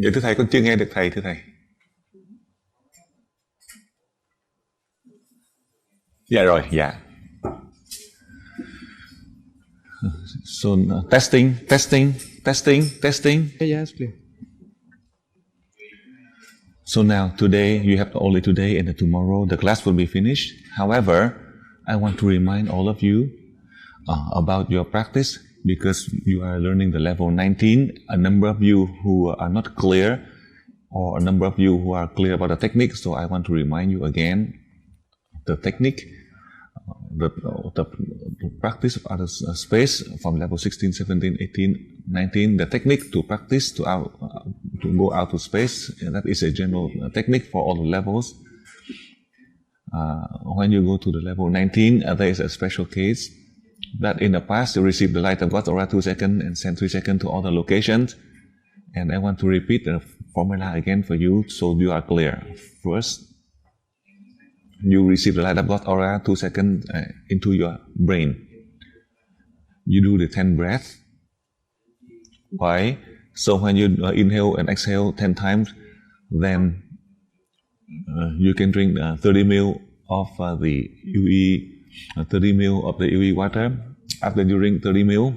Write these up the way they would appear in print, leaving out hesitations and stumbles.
Dạ thưa thầy, con chưa nghe được thầy, thưa thầy. Dạ rồi, dạ. So testing. Yes, please. So now today you have only today and tomorrow the class will be finished. However, I want to remind all of you about your practice because you are learning the level 19. A number of you who are not clear, or a number of you who are clear about the technique. So I want to remind you again the technique. The practice of outer space from level 16, 17, 18, 19, the technique to practice to go out to space, that is a general technique for all the levels. When you go to the level 19, there is a special case that in the past you received the light of God aura 2 seconds and send 3 seconds to other locations. And I want to repeat the formula again for you so you are clear. First, you receive the light of God aura 2 seconds into your brain. You do the 10 breaths. Why? So when you inhale and exhale 10 times, then you can drink 30 ml of the UE, 30 ml of the UE water. After you drink 30 ml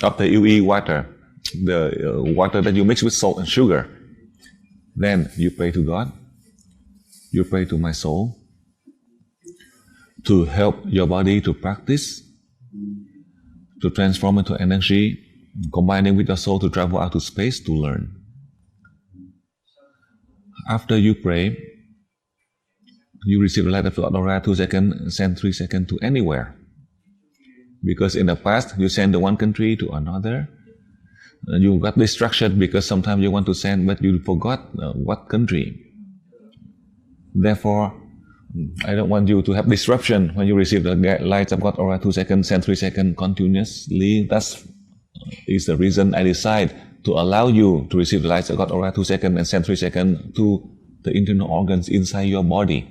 of the UE water, the water that you mix with salt and sugar, then you pray to God. You pray to my soul to help your body to practice, to transform into energy, combining with your soul to travel out to space to learn. After you pray, you receive the light of God aura 2 seconds, send 3 seconds to anywhere. Because in the past, you send to one country to another. You got distraction because sometimes you want to send, but you forgot what country. Therefore, I don't want you to have disruption when you receive the light of God aura 2 seconds, send 3 seconds continuously. That is the reason I decide to allow you to receive the light of God aura 2 seconds and send 3 seconds to the internal organs inside your body.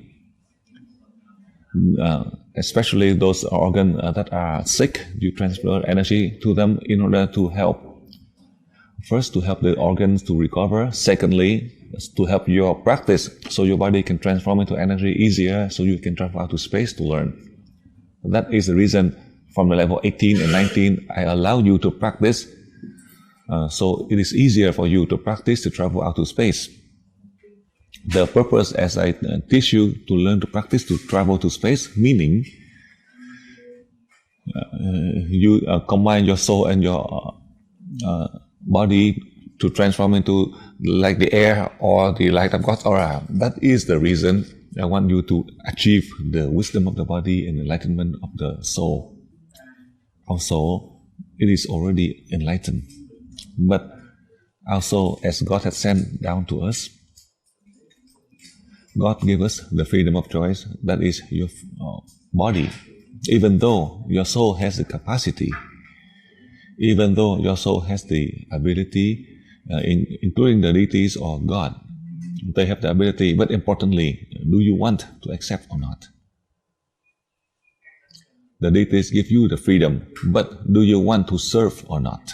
Especially those organs that are sick, you transfer energy to them in order to help. First, to help the organs to recover. Secondly, to help your practice so your body can transform into energy easier so you can travel out to space to learn. That is the reason from the level 18 and 19 I allow you to practice so it is easier for you to practice to travel out to space. The purpose as I teach you to learn to practice to travel to space, meaning you combine your soul and your body to transform into like the air or the light of God's aura. That is the reason I want you to achieve the wisdom of the body and enlightenment of the soul. Our soul, it is already enlightened. But our soul, as God has sent down to us, God gave us the freedom of choice, that is your body. Even though your soul has the capacity, even though your soul has the ability, including the deities or God, they have the ability, but importantly, do you want to accept or not? The deities give you the freedom, but do you want to serve or not?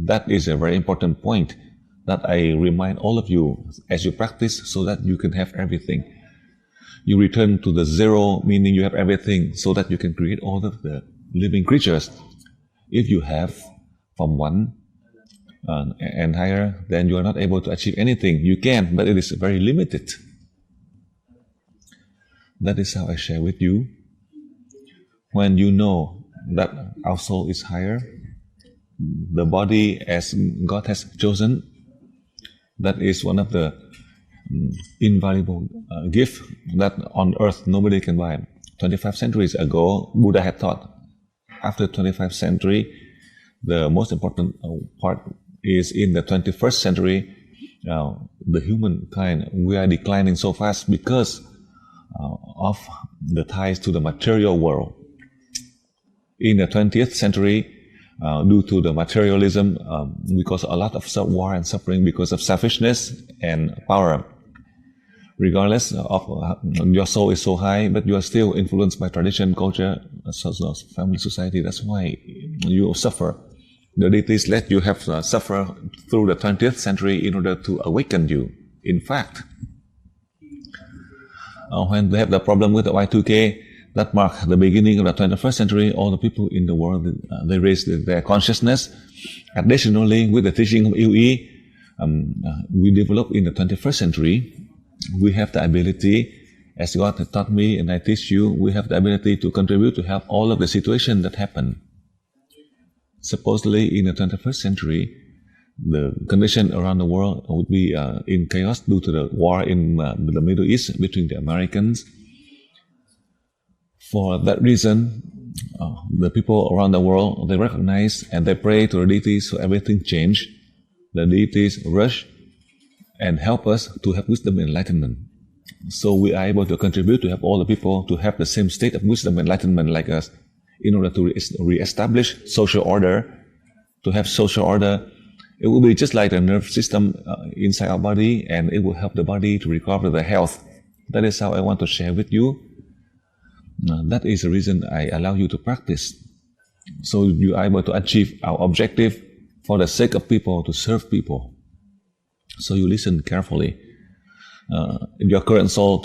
That is a very important point that I remind all of you as you practice so that you can have everything. You return to the zero, meaning you have everything, so that you can create all of the living creatures. If you have from one and higher, then you are not able to achieve anything. You can, but it is very limited. That is how I share with you. When you know that our soul is higher, the body as God has chosen, that is one of the invaluable gift that on earth nobody can buy. 25 centuries ago, Buddha had taught. After 25 century, the most important part is in the 21st century. The humankind, we are declining so fast because of the ties to the material world. In the 20th century, due to the materialism, because a lot of war and suffering because of selfishness and power. Regardless of your soul is so high, but you are still influenced by tradition, culture, family, society. That's why you suffer. The deities let you have suffer through the 20th century in order to awaken you. In fact, when they have the problem with the Y2K, that marked the beginning of the 21st century, all the people in the world, they raised their consciousness. Additionally, with the teaching of UE, we develop in the 21st century. We have the ability, as God has taught me and I teach you, we have the ability to contribute to help all of the situations that happen. Supposedly, in the 21st century, the condition around the world would be in chaos due to the war in the Middle East between the Americans. For that reason, the people around the world, they recognize and they pray to the deities so everything change. The deities rush and help us to have wisdom and enlightenment. So we are able to contribute to help all the people to have the same state of wisdom and enlightenment like us in order to re-establish social order. To have social order, it will be just like the nerve system inside our body, and it will help the body to recover the health. That is how I want to share with you. That is the reason I allow you to practice. So you are able to achieve our objective for the sake of people, to serve people. So you listen carefully. Your current soul,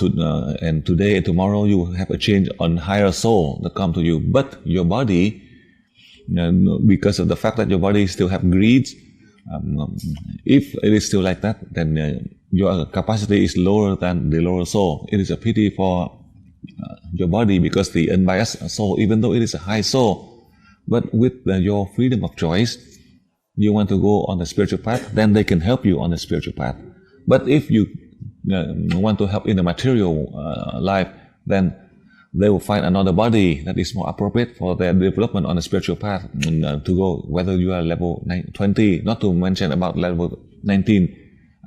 and today and tomorrow you will have a change on higher soul that come to you. But your body, because of the fact that your body still have greed, if it is still like that, then your capacity is lower than the lower soul. It is a pity for your body, because the unbiased soul, even though it is a high soul, but with your freedom of choice, you want to go on the spiritual path, then they can help you on the spiritual path. But if you want to help in the material life, then they will find another body that is more appropriate for their development on the spiritual path to go, whether you are level 20, not to mention about level 19.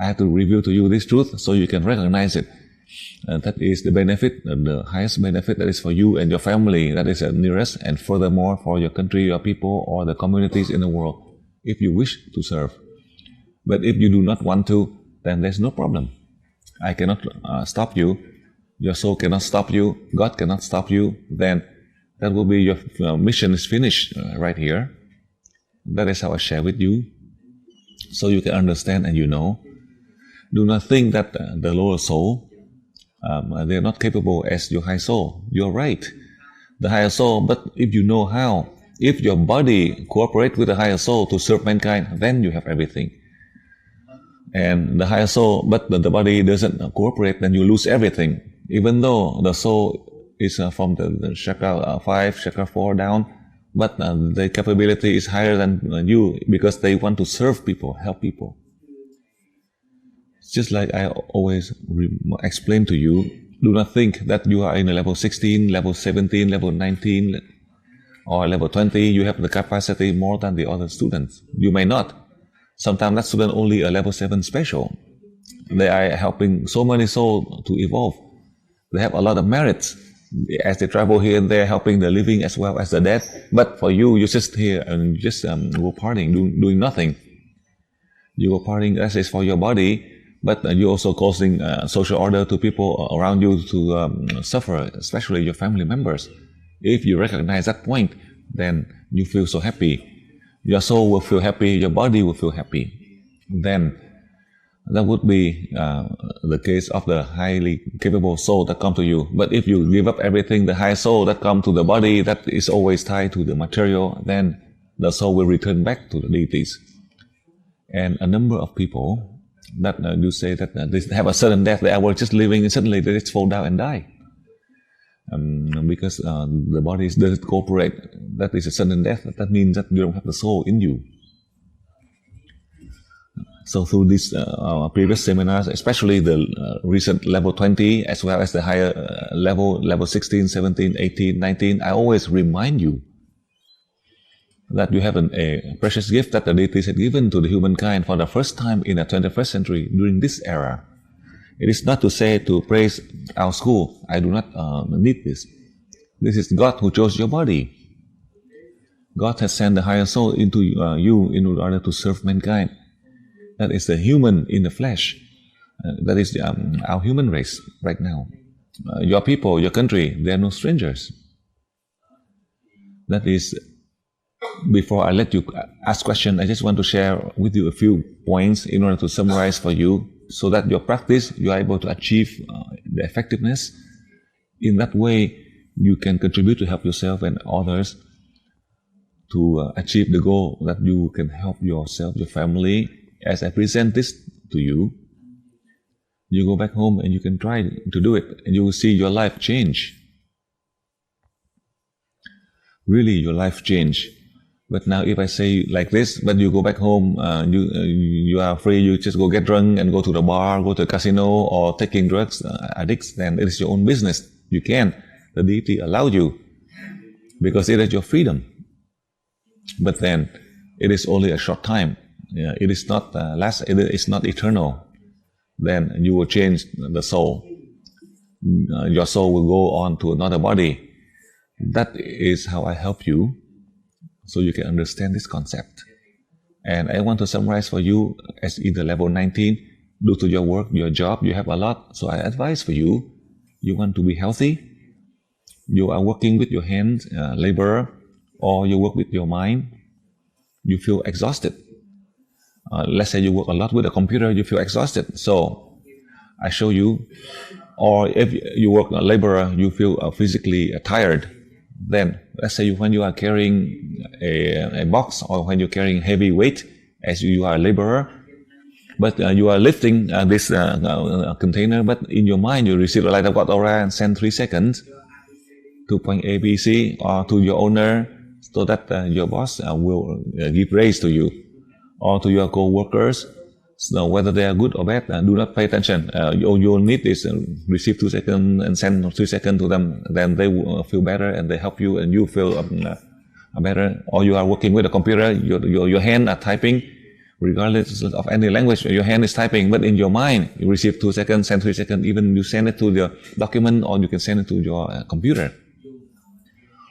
I have to reveal to you this truth so you can recognize it. That is the benefit, the highest benefit that is for you and your family, that is the nearest, and furthermore for your country, your people, or the communities in the world, if you wish to serve. But if you do not want to, then there's no problem. I cannot stop you. Your soul cannot stop you. God cannot stop you. Then that will be your mission is finished right here. That is how I share with you, so you can understand and you know. Do not think that the lower soul, they are not capable as your high soul. You're right, the higher soul. But if you know how, if your body cooperates with the higher soul to serve mankind, then you have everything. And the higher soul, but the body doesn't cooperate, then you lose everything. Even though the soul is from the chakra 5, chakra 4 down, but the capability is higher than you, because they want to serve people, help people. Just like I always explain to you, do not think that you are in a level 16, level 17, level 19, or level 20, you have the capacity more than the other students. You may not. Sometimes that student only a level 7 special. They are helping so many souls to evolve. They have a lot of merits as they travel here and there, helping the living as well as the dead. But for you, you just here and just go partying, doing nothing. You go partying, that is for your body, but you're also causing social order to people around you to suffer, especially your family members. If you recognize that point, then you feel so happy. Your soul will feel happy, your body will feel happy. Then that would be the case of the highly capable soul that come to you. But if you give up everything, the high soul that come to the body, that is always tied to the material, then the soul will return back to the deities. And a number of people that do say that they have a sudden death, they were just living and suddenly they just fall down and die. Because the body doesn't cooperate. That is a sudden death. That means that you don't have the soul in you. So through these previous seminars, especially the recent level 20, as well as the higher level 16, 17, 18, 19, I always remind you that you have a precious gift that the deities had given to the humankind for the first time in the 21st century during this era. It is not to say to praise our school. I do not need this. This is God who chose your body. God has sent the higher soul into you in order to serve mankind. That is the human in the flesh. That is our human race right now. Your people, your country, they are no strangers. That is Before I let you ask questions, I just want to share with you a few points in order to summarize for you, so that your practice, you are able to achieve the effectiveness. In that way, you can contribute to help yourself and others to achieve the goal that you can help yourself, your family. As I present this to you, you go back home and you can try to do it, and you will see your life change. Really, your life change. But now if I say like this, but you go back home, you are free, you just go get drunk and go to the bar, go to the casino, or taking drugs, addicts, then it is your own business. You can. The deity allowed you, because it is your freedom. But then it is only a short time. It is not it is not eternal. Then you will change the soul. Your soul will go on to another body. That is how I help you, so you can understand this concept. And I want to summarize for you as either level 19, due to your work, your job, you have a lot. So I advise for you, you want to be healthy, you are working with your hands, labor, or you work with your mind, you feel exhausted. Let's say you work a lot with a computer, you feel exhausted. So I show you, or if you work a laborer, you feel physically tired. Then let's say when you are carrying a box, or when you're carrying heavy weight, as you are a laborer, but you are lifting this container, but in your mind you receive a light of God aura and send 3 seconds to point A, B, C, or to your owner, so that your boss will give raise to you, or to your co-workers. So whether they are good or bad, do not pay attention. All you need is receive 2 seconds and send 3 seconds to them. Then they will feel better and they help you, and you feel better. Or you are working with a computer, your hand are typing, regardless of any language, your hand is typing, but in your mind, you receive 2 seconds, send 3 seconds, even you send it to the document, or you can send it to your computer.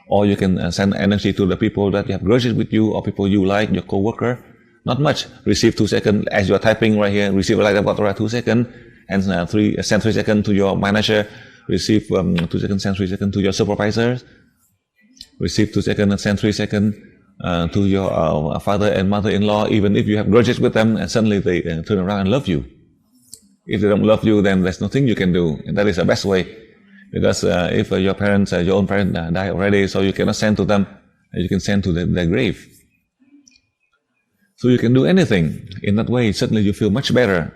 Or you can send energy to the people that you have grudges with you, or people you like, your co-worker. Not much. Receive 2 seconds as you are typing right here. Receive a light about 2 seconds, and send 3 seconds to your manager. Receive 2 seconds, send 3 seconds to your supervisor. Receive 2 seconds and send 3 seconds to your father and mother-in-law, even if you have grudges with them, and suddenly they turn around and love you. If they don't love you, then there's nothing you can do, and that is the best way. Because if your parents, your own parents die already, so you cannot send to them, you can send to their grave. So you can do anything. In that way, suddenly you feel much better,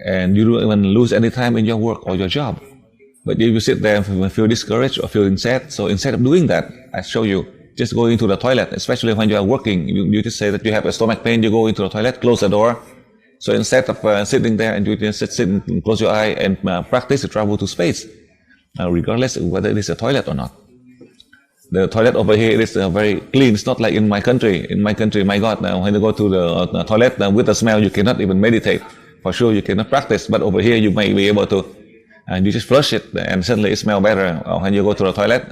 and you don't even lose any time in your work or your job. But if you sit there and feel discouraged or feeling sad, so instead of doing that, I show you, just go into the toilet, especially when you are working. You just say that you have a stomach pain, you go into the toilet, close the door. So instead of sitting there, and you just sit and close your eye and practice to travel to space, regardless of whether it is a toilet or not. The toilet over here is very clean. It's not like in my country. In my country, my God, when you go to the toilet with the smell, you cannot even meditate. For sure, you cannot practice. But over here, you may be able to. And you just flush it, and suddenly it smells better. When you go to the toilet,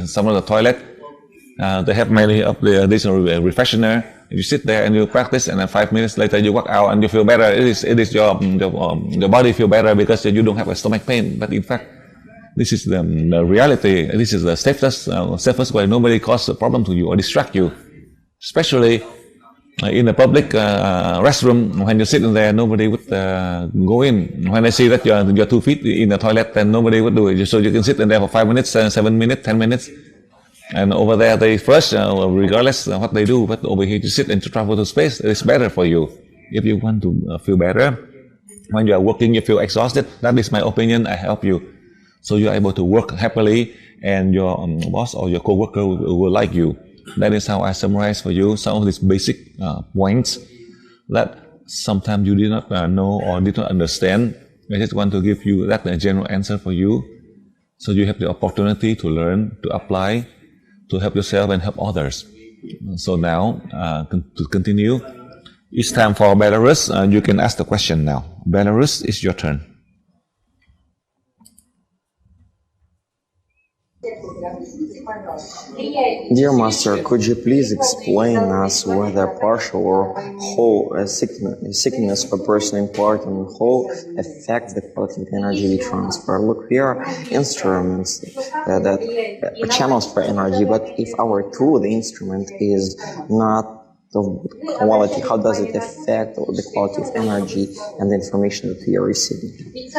some of the toilet, they have many of this refreshener. You sit there and you practice, and then 5 minutes later you walk out and you feel better. It is your body feel better because you don't have a stomach pain. But in fact, this is the reality. This is the safest way. Nobody cause a problem to you or distract you. Especially in a public restroom, when you sit in there, nobody would go in. When they see that you're 2 feet in the toilet, then nobody would do it. So you can sit in there for 5 minutes, 7 minutes, 10 minutes. And over there they flush, regardless of what they do. But over here, you sit and to travel to space. It's better for you. If you want to feel better, when you are working, you feel exhausted. That is my opinion. I help you. So you are able to work happily, and your boss or your co-worker will like you. That is how I summarize for you some of these basic points that sometimes you did not know or did not understand. I just want to give you that general answer for you, so you have the opportunity to learn, to apply, to help yourself and help others. So now, to continue, it's time for Belarus. You can ask the question now. Belarus, it's your turn. Dear Master, could you please explain us whether partial or whole sickness of a person in part and whole affects the quality of energy we transfer? Look, we are instruments that channels for energy, but if our tool, the instrument, is not of quality, how does it affect the quality of energy and the information that we are receiving?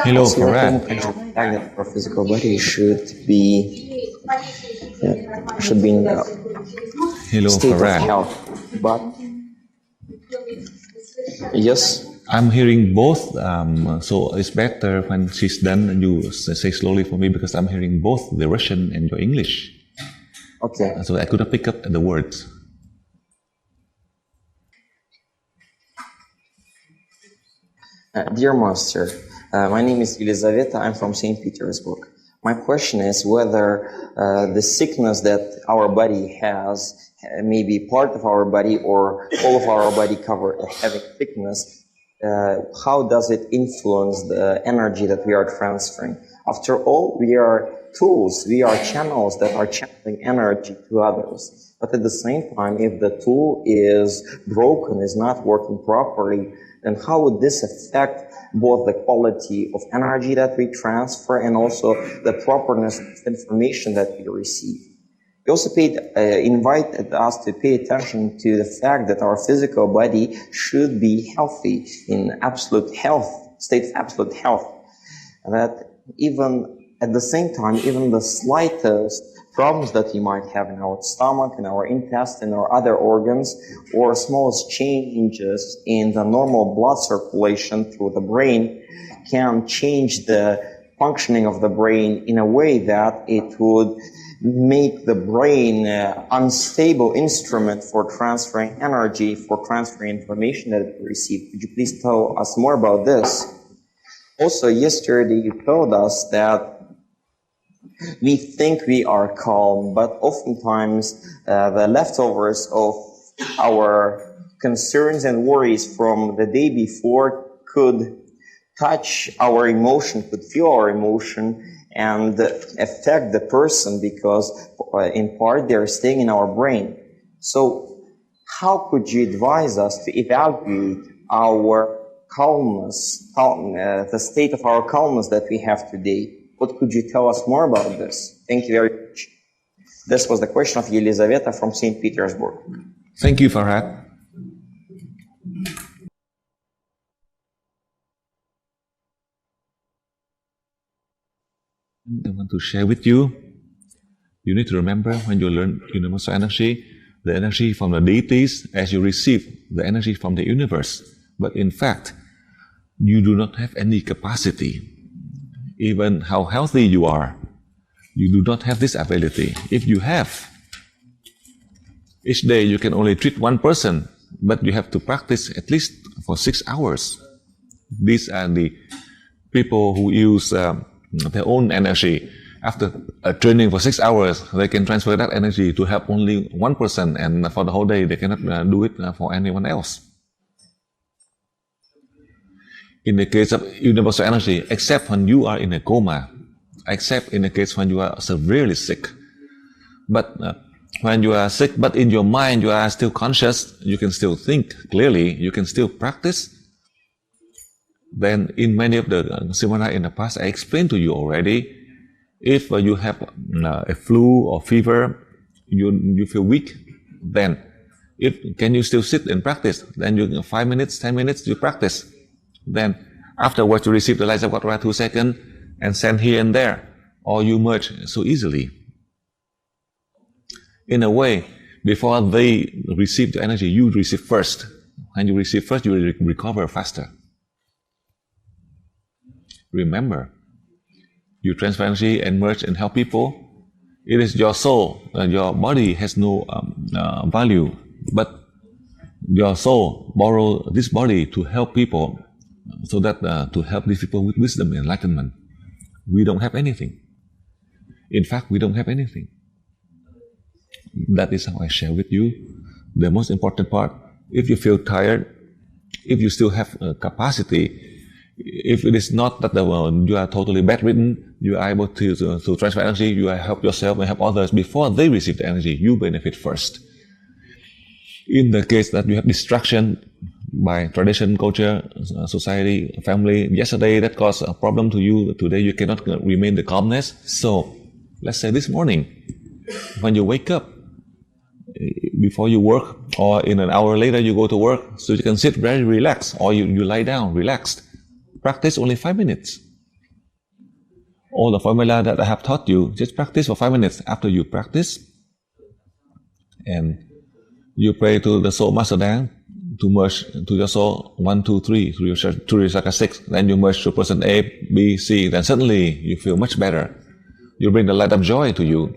Hello, So I Farad. think the fact that our physical body should be in a Hello, state of Farad. health. But yes, I'm hearing both, so it's better when she's done and you say slowly for me because I'm hearing both the Russian and your English. okay. So I couldn't pick up the words. Dear Master, my name is Elizaveta. I'm from St. Petersburg. My question is whether the sickness that our body has, maybe part of our body or all of our body cover having sickness, how does it influence the energy that we are transferring? After all, we are tools, we are channels that are channeling energy to others. But at the same time, if the tool is broken, is not working properly, then how would this affect both the quality of energy that we transfer and also the properness of information that we receive? He also invited us to pay attention to the fact that our physical body should be healthy, in absolute health, state of absolute health. And that even at the same time, even the slightest problems that we might have in our stomach, in our intestine, or other organs, or smallest changes in the normal blood circulation through the brain can change the functioning of the brain in a way that it would make the brain an unstable instrument for transferring energy, for transferring information that it receives. Could you please tell us more about this? Also, yesterday you told us that we think we are calm, but oftentimes the leftovers of our concerns and worries from the day before could touch our emotion, could feel our emotion and affect the person because in part they're staying in our brain. So how could you advise us to evaluate our calmness, the state of our calmness that we have today? What could you tell us more about this? Thank you very much. This was the question of Elizaveta from St. Petersburg. Thank you, Farad. I want to share with you. You need to remember when you learn universal energy, the energy from the deities as you receive the energy from the universe. But in fact, you do not have any capacity. Even how healthy you are, you do not have this ability. If you have, each day you can only treat one person, but you have to practice at least for 6 hours. These are the people who use their own energy. After training for 6 hours, they can transfer that energy to help only one person, and for the whole day they cannot do it for anyone else. In the case of universal energy, except when you are in a coma, except in the case when you are severely sick. But when you are sick, but in your mind you are still conscious, you can still think clearly, you can still practice. Then in many of the seminars in the past, I explained to you already, if you have a flu or fever, you feel weak, then can you still sit and practice? Then you 5 minutes, 10 minutes, you practice. Then afterwards you receive the lights of water 2 seconds and send here and there, or you merge so easily. In a way, before they receive the energy, you receive first. When you receive first, you will recover faster. Remember, you transfer energy and merge and help people. It is your soul. Your body has no value, but your soul borrow this body to help people, so that to help these people with wisdom and enlightenment. We don't have anything. In fact, we don't have anything. That is how I share with you the most important part. If you feel tired, if you still have capacity, if it is not that you are totally bedridden, you are able to transfer energy, you help yourself and help others before they receive the energy, you benefit first. In the case that you have distraction by tradition, culture, society, family, yesterday that caused a problem to you, today you cannot remain the calmness. So let's say this morning, when you wake up, before you work, or in an hour later you go to work, so you can sit very relaxed, or you lie down relaxed. Practice only 5 minutes. All the formula that I have taught you, just practice for 5 minutes. After you practice, and you pray to the soul master Dang to merge to your soul 1, 2, 3 through your chakra 6. Then you merge to person A, B, C. Then suddenly you feel much better. You bring the light of joy to you.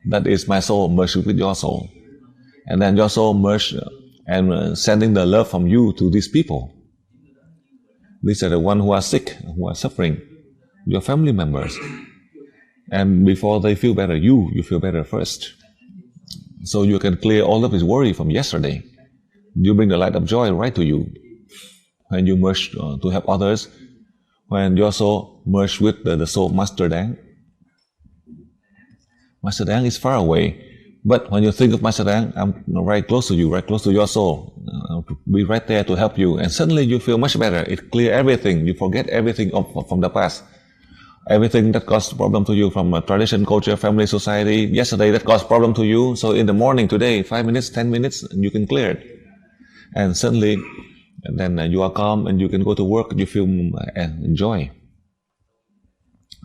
That is my soul merged with your soul. And then your soul merged and sending the love from you to these people. These are the ones who are sick, who are suffering, your family members. And before they feel better, you feel better first. So you can clear all of this worry from yesterday. You bring the light of joy right to you. When you merge to help others, when your soul merge with the soul Master Dang. Master Dang is far away. But when you think of Master Dang, I'm right close to you, right close to your soul. Be right there to help you. And suddenly you feel much better. It clears everything. You forget everything from the past. Everything that caused problem to you from tradition, culture, family, society, yesterday that caused problem to you. So in the morning today, 5 minutes, 10 minutes, you can clear it. And suddenly, and then you are calm and you can go to work, you feel joy.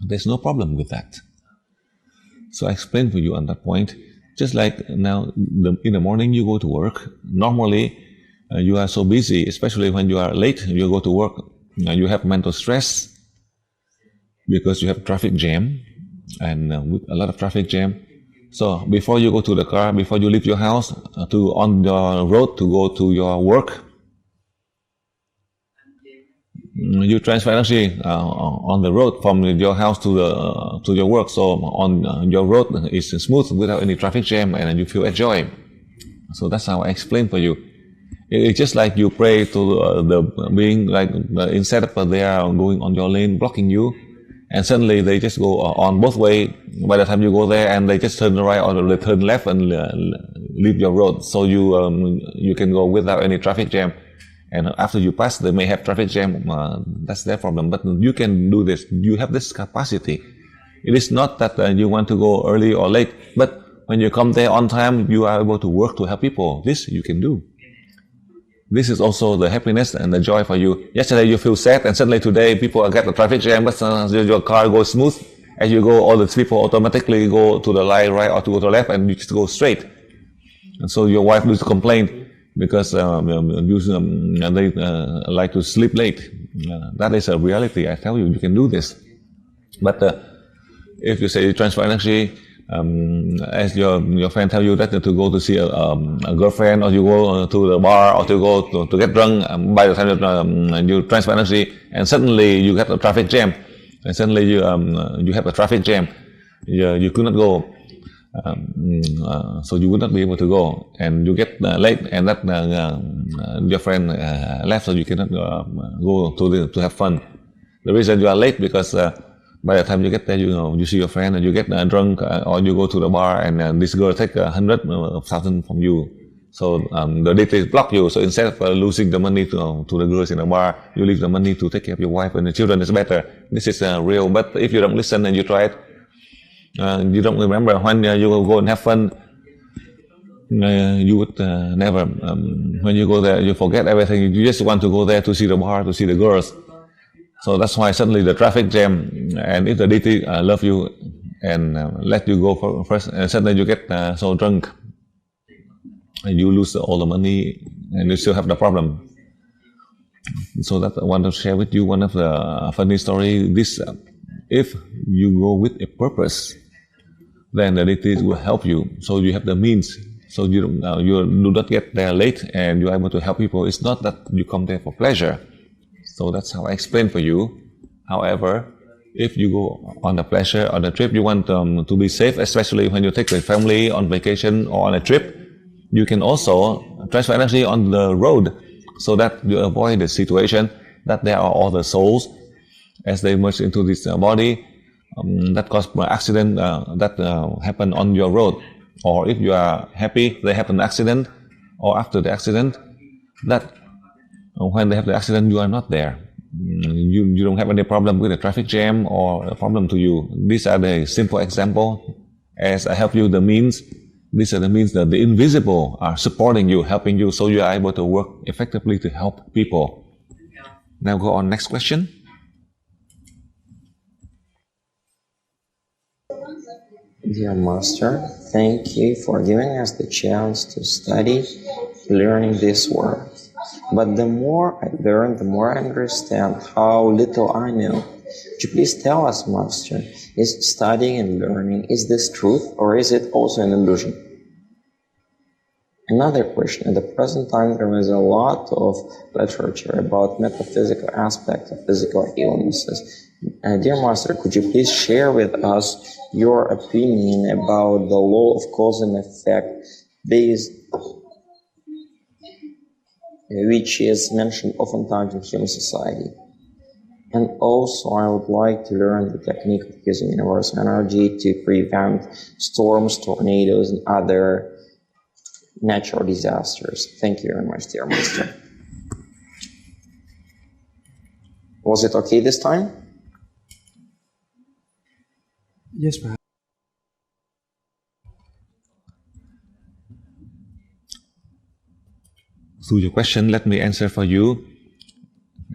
There's no problem with that. So I explained for you on that point. Just like now, in the morning you go to work. Normally, you are so busy, especially when you are late, you go to work. You have mental stress because you have traffic jam, and with a lot of traffic jam. So before you go to the car, before you leave your house, on your road to go to your work, you transfer energy on the road from your house to your work. So on your road is smooth without any traffic jam, and you feel joy. So that's how I explain for you. It's just like you pray to the being, like instead of they are going on your lane blocking you, and suddenly they just go on both ways. By the time you go there, and they just turn right or they turn left and leave your road, so you can go without any traffic jam. And after you pass, they may have traffic jam. That's their problem. But you can do this. You have this capacity. It is not that you want to go early or late, but when you come there on time, you are able to work to help people. This you can do. This is also the happiness and the joy for you. Yesterday you feel sad, and suddenly today people get the traffic jam, but your car goes smooth. As you go, all the people automatically go to the line right or to go to the left, and you just go straight. And so your wife used to complain because they like to sleep late. That is a reality. I tell you, you can do this. But if you say you transfer energy, as your friend tell you that to go to see a girlfriend, or you go to the bar, or to go to get drunk, by the time you transfer energy, and suddenly you get a traffic jam, and suddenly you have a traffic jam, you could not go, so you would not be able to go, and you get late, and that your friend left, so you cannot go to have fun. The reason you are late because by the time you get there, you see your friend and you get drunk, or you go to the bar and this girl take 100,000 from you. So the deities block you. So instead of losing the money to the girls in the bar, you leave the money to take care of your wife and the children. It's better. This is real. But if you don't listen and you try it, you don't remember when you go and have fun. You would never. When you go there, you forget everything. You just want to go there to see the bar, to see the girls. So that's why suddenly the traffic jam, and if the deity love you and let you go first, and suddenly you get so drunk, and you lose all the money, and you still have the problem. So that I want to share with you one of the funny story. This, if you go with a purpose, then the deities will help you. So you have the means. So you do not get there late, and you are able to help people. It's not that you come there for pleasure. So that's how I explain for you. However, if you go on a pleasure, on a trip, you want to be safe, especially when you take the family on vacation or on a trip, you can also transfer energy on the road so that you avoid the situation that there are other souls as they merge into this body that caused accident that happened on your road, or if you are happy they have an accident, or after the accident, that when they have the accident you are not there. You don't have any problem with the traffic jam or a problem to you. These are the simple example. As I help you the means, these are the means that the invisible are supporting you, helping you, so you are able to work effectively to help people. Now go on, next question. Dear Master, thank you for giving us the chance to study, learning this world. But the more I learn, the more I understand how little I know. Could you please tell us, Master, is studying and learning, is this truth or is it also an illusion? Another question. At the present time, there is a lot of literature about metaphysical aspects of physical illnesses. Dear Master, could you please share with us your opinion about the law of cause and effect based, which is mentioned oftentimes in human society? And also, I would like to learn the technique of using universal energy to prevent storms, tornadoes, and other natural disasters. Thank you very much, dear Master. Was it okay this time? Yes, ma'am. So your question, let me answer for you.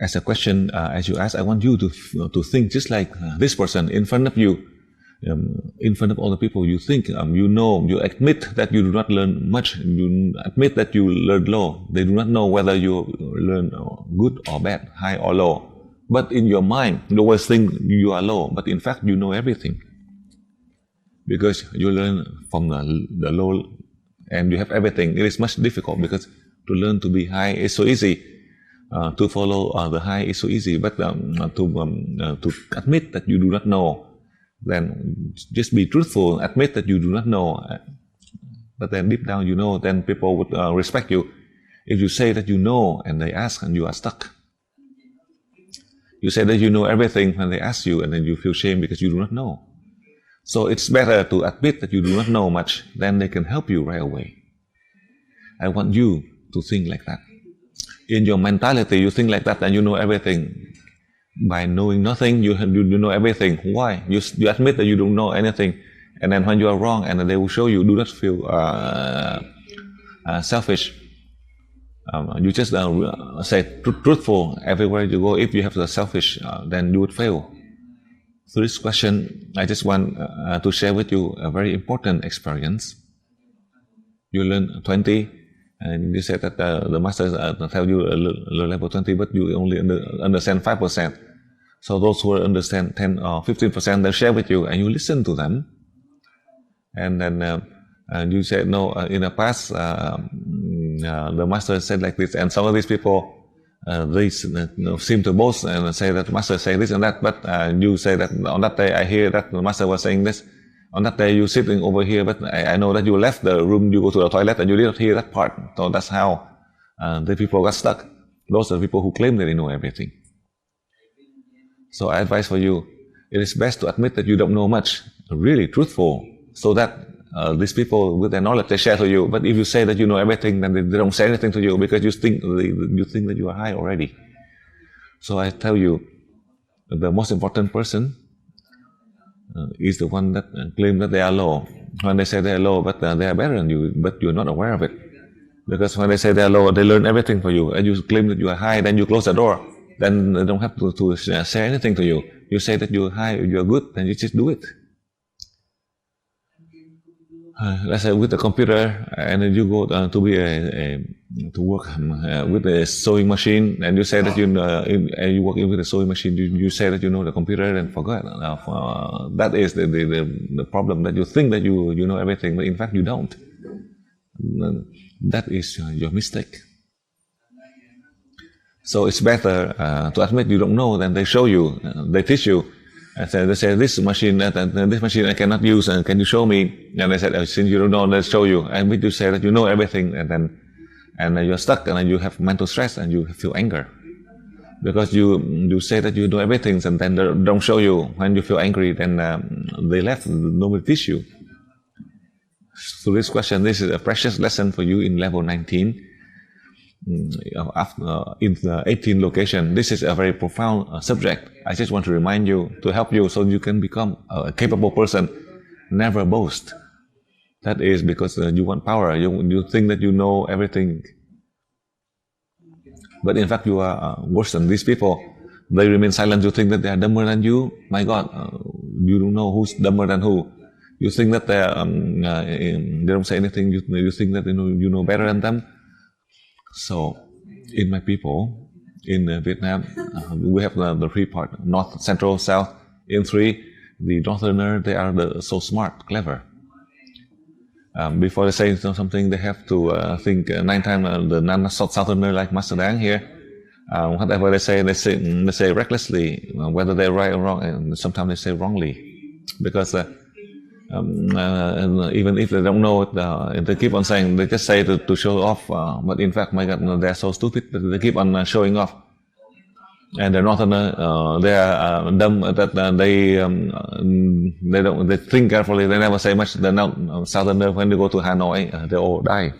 As a question, as you ask, I want you to think just like this person in front of you, in front of all the people. You think, you know, you admit that you do not learn much. You admit that you learn low. They do not know whether you learn good or bad, high or low. But in your mind, you always think you are low. But in fact, you know everything. Because you learn from the low and you have everything. It is much difficult because to learn to be high is so easy. To follow the high is so easy. But to admit that you do not know, then just be truthful, admit that you do not know. But then deep down you know, then people would respect you. If you say that you know and they ask and you are stuck. You say that you know everything when they ask you and then you feel shame because you do not know. So it's better to admit that you do not know much, then they can help you right away. I want you to think like that. In your mentality, you think like that and you know everything. By knowing nothing, you know everything. Why? You admit that you don't know anything, and then when you are wrong, and then they will show you. Do not feel selfish. You just say truthful everywhere you go. If you have the selfish, then you would fail. So this question, I just want to share with you a very important experience. You learn 20, and you said that the master tell you level 20, but you only understand 5%. So those who understand 10 or 15%, they share with you, and you listen to them. And then you said, no, in the past, the master said like this, and some of these people, they seem to boast and say that the master say this and that, but you say that on that day I hear that the master was saying this. On that day you sitting over here, but I know that you left the room, you go to the toilet, and you did not hear that part. So that's how the people got stuck. Those are the people who claim that they know everything. So I advise for you, it is best to admit that you don't know much, really truthful, so that these people with their knowledge, they share to you. But if you say that you know everything, then they don't say anything to you because you think that you are high already. So I tell you, the most important person is the one that claim that they are low. When they say they are low, but they are better than you, but you're not aware of it. Because when they say they are low, they learn everything for you, and you claim that you are high, then you close the door. Then they don't have to say anything to you. You say that you're high, you're good, then you just do it. Let's say with the computer, and then you go to be to work with a sewing machine, and you say that and you work with a sewing machine. You say that you know the computer and forget. That is the problem, that you think that you know everything, but in fact you don't. That is your mistake. So it's better to admit you don't know than they show you, they teach you. And they say this machine I cannot use, and can you show me? And they said, since you don't know, let's show you. And when you say that you know everything, and you're stuck, and then you have mental stress, and you feel anger. because you say that you know everything, and then they don't show you. When you feel angry, then they left. Nobody teach you. So this question, this is a precious lesson for you in level 19. In the 18 location, this is a very profound subject. I just want to remind you, to help you so you can become a capable person. Never boast. That is because you want power. You think that you know everything, but in fact you are worse than these people. They remain silent. You think that they are dumber than you. My God, you don't know who's dumber than who. You think that they don't say anything. You think that you know better than them. So, in my people, in Vietnam, we have the three parts: North, Central, South. In three, the Northerner, they are so smart, clever. Before they say something, they have to think 9 times. The non-Southerner, like Master Dang here, whatever they say recklessly, whether they're right or wrong, and sometimes they say wrongly, because even if they don't know it, they keep on saying, they just say to show off, but in fact, my God, they're so stupid that they keep on showing off. And the Northerner, they are dumb that they think carefully. They never say much. The Southerner, when they go to Hanoi, they all die.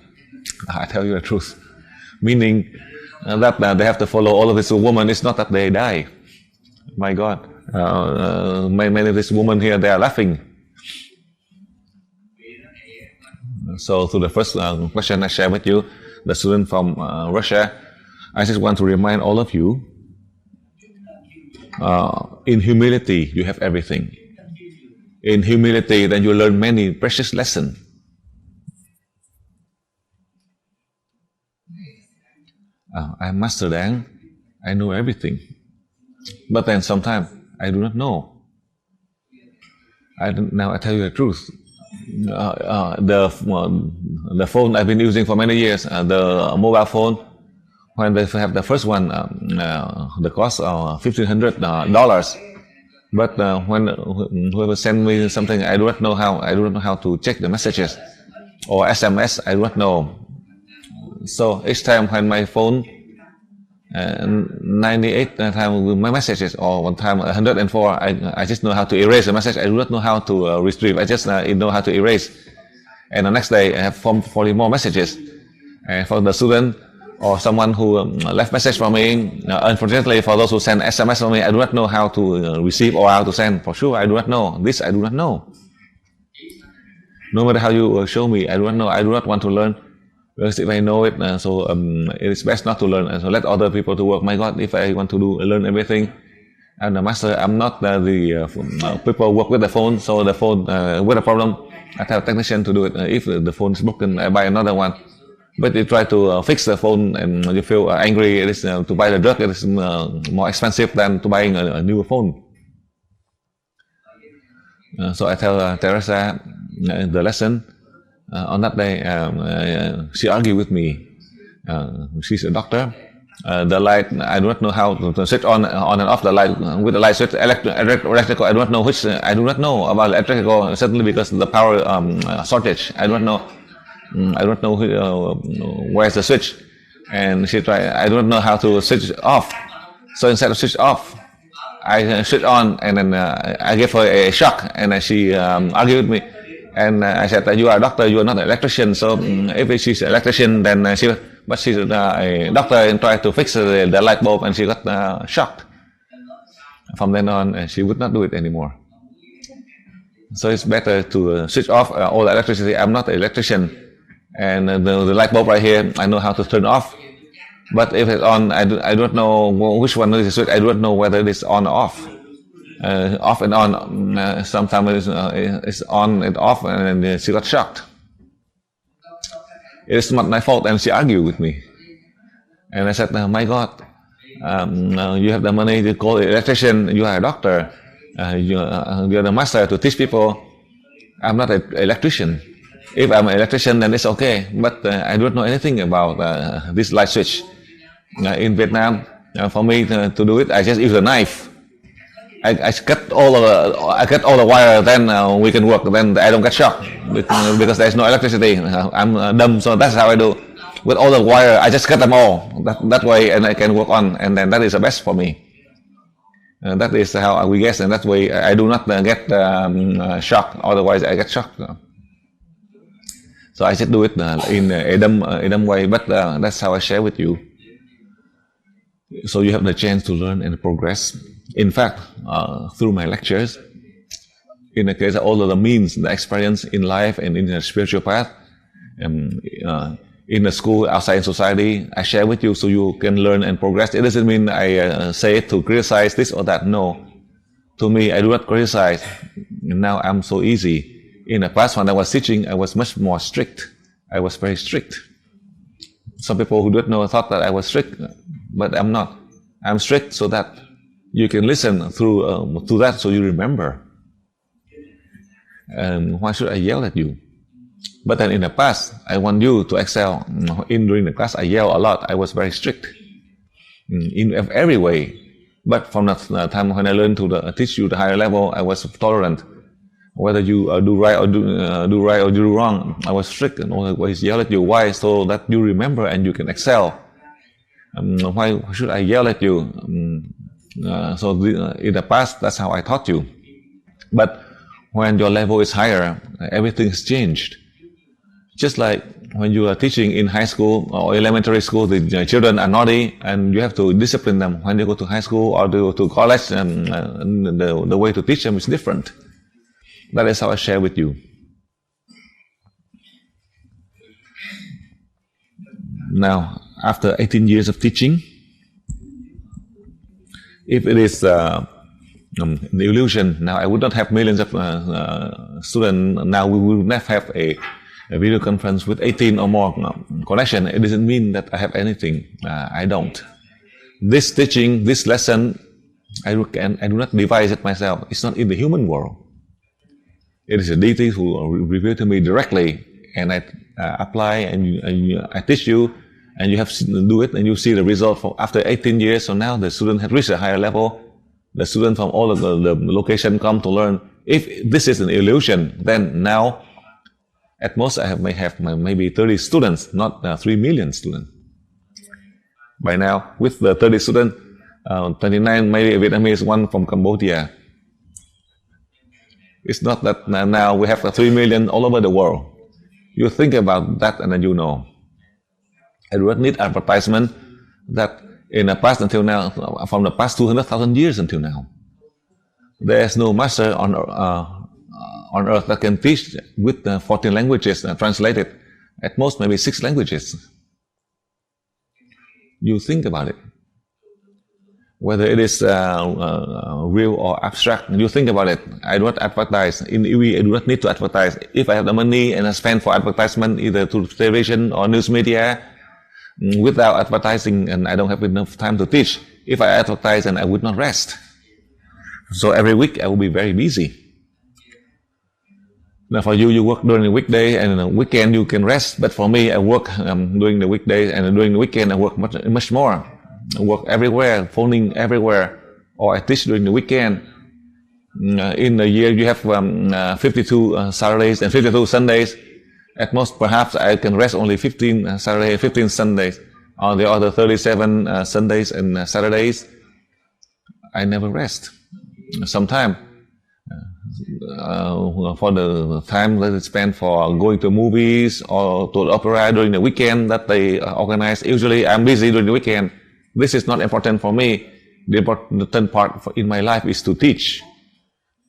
I tell you the truth. Meaning that they have to follow all of this woman. It's not that they die. My God, many of these women here, they are laughing. So to the first question I share with you, the student from Russia, I just want to remind all of you, in humility, you have everything. In humility, then you learn many precious lessons. I'm Master Dang. I know everything. But then sometimes I do not know. Now I tell you the truth. The phone I've been using for many years, the mobile phone, when they have the first one, the cost $1,500. But when whoever send me something, I do not know how to check the messages, or SMS, I do not know. So each time when my phone, 98 times with my messages, or one time 104, I just know how to erase the message. I do not know how to retrieve. I just know how to erase. And the next day I have 40 more messages. And for the student or someone who left message for me, unfortunately for those who send SMS for me, I do not know how to receive or how to send. For sure, I do not know. This I do not know. No matter how you show me, I do not know. I do not want to learn. Because if I know it, it is best not to learn. So let other people to work. My God, if I want to learn everything, I'm the master. I'm not the people work with the phone. So the phone with a problem, I tell a technician to do it. If the phone is broken, I buy another one. But you try to fix the phone and you feel angry. It is to buy the drug. It is more expensive than to buying a new phone. So I tell Teresa the lesson. On that day, she argued with me. She's a doctor. The light, I do not know how to switch on and off the light. With the light switch, electrical, I do not know which. I do not know about electrical, certainly because of the power shortage. I do not know. I don't know where's the switch. And she tried. I do not know how to switch off. So instead of switch off, I switch on, and then I gave her a shock, and she argued with me. And I said that you are a doctor, you are not an electrician. So if she's an electrician, then but she's a doctor and tried to fix the light bulb, and she got shocked. From then on, she would not do it anymore. So it's better to switch off all the electricity. I'm not an electrician, and the light bulb right here, I know how to turn off. But if it's on, I don't know which one is the switch. I don't know whether it's on or off. Off and on. Sometimes it's on and off, and then she got shocked. It is not my fault, and she argued with me. And I said, my God, you have the money to call an electrician. You are a doctor. You are the master to teach people. I'm not an electrician. If I'm an electrician, then it's okay. But I don't know anything about this light switch. In Vietnam, for me to do it, I just use a knife. I cut all the wire, then we can work. Then I don't get shocked because there's no electricity. I'm dumb, so that's how I do. with all the wire, I just cut them all that way, and I can work on, and then that is the best for me. That is how we guess, and that way I do not get shocked. Otherwise, I get shocked. So I just do it in a dumb way, but that's how I share with you. So you have the chance to learn and progress. In fact, through my lectures, in the case of all of the means, the experience in life and in the spiritual path, in the school, outside in society, I share with you so you can learn and progress. It doesn't mean I say it to criticize this or that. No. To me, I do not criticize. Now I'm so easy. In the past, when I was teaching, I was much more strict. I was very strict. Some people who don't know thought that I was strict, but I'm not. I'm strict so that you can listen through to that, so you remember. Why should I yell at you? But then in the past, I want you to excel. During the class, I yell a lot. I was very strict in every way. But from the time when I learned to teach you the higher level, I was tolerant. Whether you do right or do right or do wrong, I was strict and always yell at you. Why? So that you remember and you can excel. Why should I yell at you? In the past, that's how I taught you. But when your level is higher, everything has changed. Just like when you are teaching in high school or elementary school, the children are naughty and you have to discipline them. When they go to high school or they go to college, the way to teach them is different. That is how I share with you. Now, after 18 years of teaching, if it is the illusion, now I would not have millions of students. Now we will not have a video conference with 18 or more connection. It doesn't mean that I have anything. I don't. This teaching, this lesson, I do not devise it myself. It's not in the human world. It is a deity who revealed to me directly, and I apply and I teach you, and you have to do it, and you see the result after 18 years. So now the student has reached a higher level. The student from all of the location come to learn. If this is an illusion, then now at most I may have maybe 30 students, not 3 million students. By now, with the 30 students, 29 maybe Vietnamese, 1 from Cambodia. It's not that now we have 3 million all over the world. You think about that and then you know. I do not need advertisement that in the past until now, from the past 200,000 years until now, there is no master on earth that can teach with 14 languages translated. At most maybe 6 languages. You think about it. Whether it is real or abstract, you think about it. I do not advertise. In EV, I do not need to advertise. If I have the money and I spend for advertisement, either through television or news media, without advertising, and I don't have enough time to teach. If I advertise, and I would not rest. So every week I will be very busy. Now for you work during the weekday, and on the weekend you can rest. But for me, I work during the weekday, and during the weekend I work much more. I work everywhere, phoning everywhere, or I teach during the weekend. In the year you have 52 Saturdays and 52 Sundays. At most, perhaps I can rest only 15 Saturdays, 15 Sundays. On the other 37 Sundays and Saturdays, I never rest. Sometimes, for the time that I spend for going to movies or to the opera during the weekend that they organize, usually I'm busy during the weekend. This is not important for me. The important part in my life is to teach,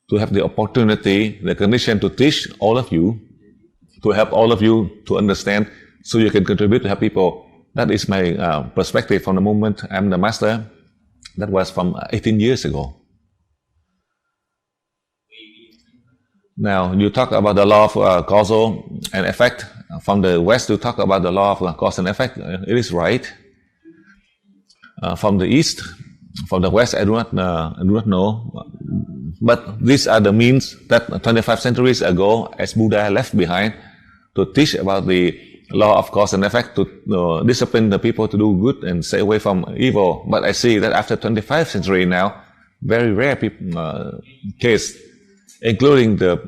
to have the opportunity, the condition to teach all of you, to help all of you to understand, so you can contribute to help people. That is my perspective from the moment I'm the master. That was from 18 years ago. Now, you talk about the law of causal and effect. From the West, you talk about the law of cause and effect. It is right. From the East, from the West, I do not know. But these are the means that 25 centuries ago, as Buddha left behind, to teach about the law of cause and effect, to discipline the people to do good and stay away from evil. But I see that after 25 centuries now, very rare case, including the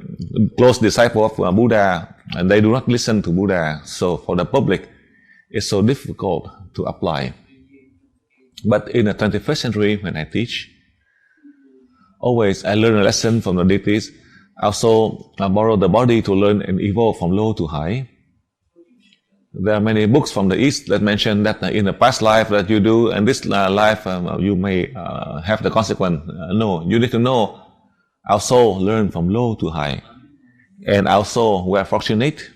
close disciple of Buddha, and they do not listen to Buddha. So for the public, It's so difficult to apply. But in the 21st century, when I teach, always I learn a lesson from the deities. Also, I borrow the body to learn and evolve from low to high. There are many books from the East that mention that in the past life that you do, and this life you may have the consequence. No, you need to know our soul learn from low to high. And also, we are fortunate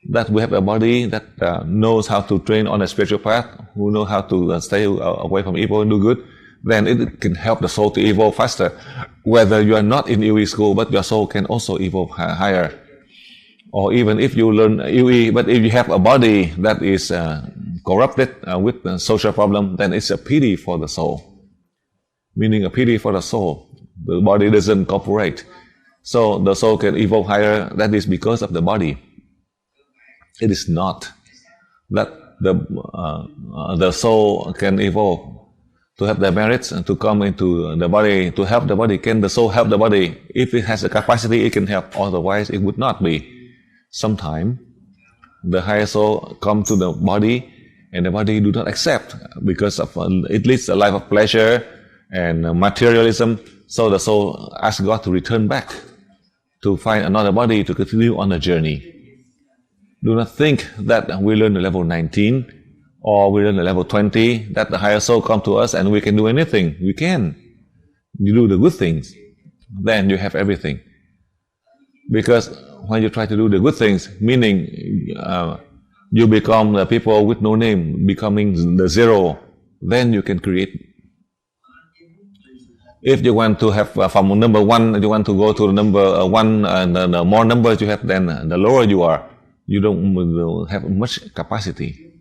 that we have a body that knows how to train on a spiritual path, who know how to stay away from evil and do good. Then it can help the soul to evolve faster. Whether you are not in UE school, but your soul can also evolve higher. Or even if you learn UE, but if you have a body that is corrupted with a social problem, then it's a pity for the soul. Meaning a pity for the soul. The body doesn't cooperate. So the soul can evolve higher. That is because of the body. It is not that the soul can evolve to have the merits and to come into the body, to help the body. Can the soul help the body? If it has the capacity, it can help. Otherwise, it would not be. Sometimes the higher soul come to the body and the body do not accept because of it leads a life of pleasure and materialism. So the soul asks God to return back to find another body to continue on the journey. Do not think that we learn the level 19 or we learn the level 20, that the higher soul come to us and we can do anything. We can. You do the good things, then you have everything. Because when you try to do the good things, meaning you become the people with no name, becoming the zero, then you can create. If you want to have from number 1, you want to go to the number 1, and the more numbers you have, then the lower you are. You don't have much capacity.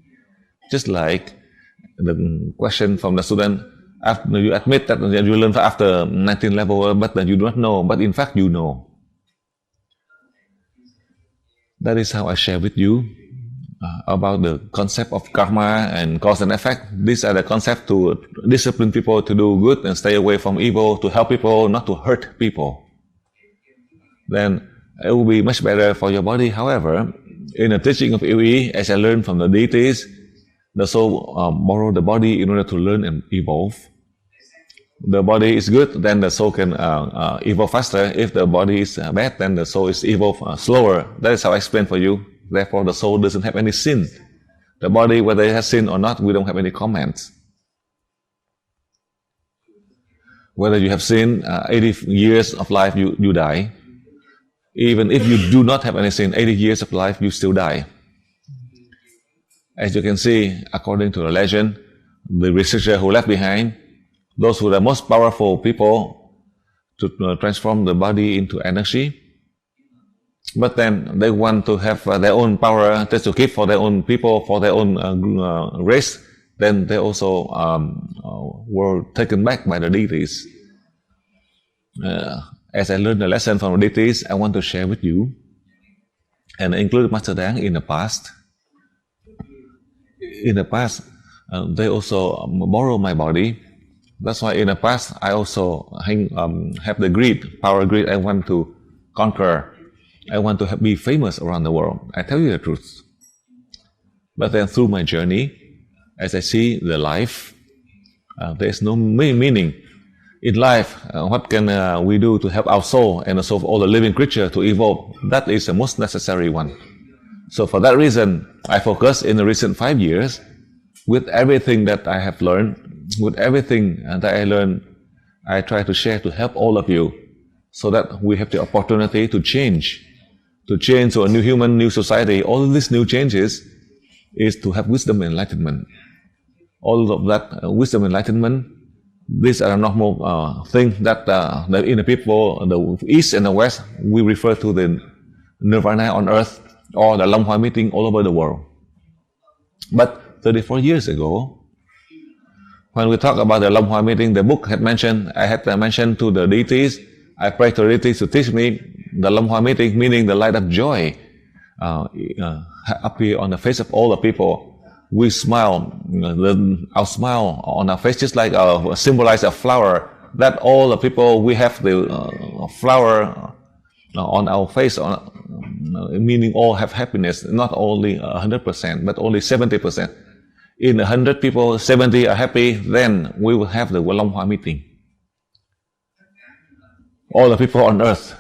Just like the question from the student, after you admit that you learn after 19 level, but you do not know, but in fact you know. That is how I share with you about the concept of karma and cause and effect. These are the concepts to discipline people to do good and stay away from evil, to help people, not to hurt people. Then it will be much better for your body. However, in the teaching of UE, as I learned from the deities, the soul borrow the body in order to learn and evolve. The body is good, then the soul can evolve faster. If the body is bad, then the soul is evolve slower. That is how I explain for you. Therefore, the soul doesn't have any sin. The body, whether it has sin or not, we don't have any comments. Whether you have sin, 80 years of life, you die. Even if you do not have any sin, 80 years of life, you still die. As you can see, according to the legend, the researcher who left behind, those who are the most powerful people to transform the body into energy, but then they want to have their own power just to keep for their own people, for their own race, then they also were taken back by the deities. As I learned the lesson from the deities, I want to share with you, and include Master Dang in the past. In the past, they also borrow my body. That's why in the past, I also have the greed, power greed. I want to conquer. I want to be famous around the world. I tell you the truth. But then through my journey, as I see the life, there is no meaning. In life, what can we do to help our soul and the soul of all the living creatures to evolve? That is the most necessary one. So for that reason, I focus in the recent 5 years with everything that I have learned, with everything that I learned, I try to share to help all of you so that we have the opportunity to change to a new human, new society. All of these new changes is to have wisdom and enlightenment. All of that wisdom and enlightenment, these are normal things that in the people, the East and the West, we refer to the nirvana on earth or the Long Hua meeting all over the world. But 34 years ago, when we talk about the Long Hua meeting, the book had mentioned, I had mentioned to the deities, I prayed to the deities to teach me the Long Hua meeting, meaning the light of joy appear on the face of all the people. We smile, our smile on our face just like symbolize a flower, that all the people, we have the flower on our face, meaning all have happiness, not only 100%, but only 70%. In 100 people, 70 are happy, then we will have the Long Hoa meeting. All the people on earth,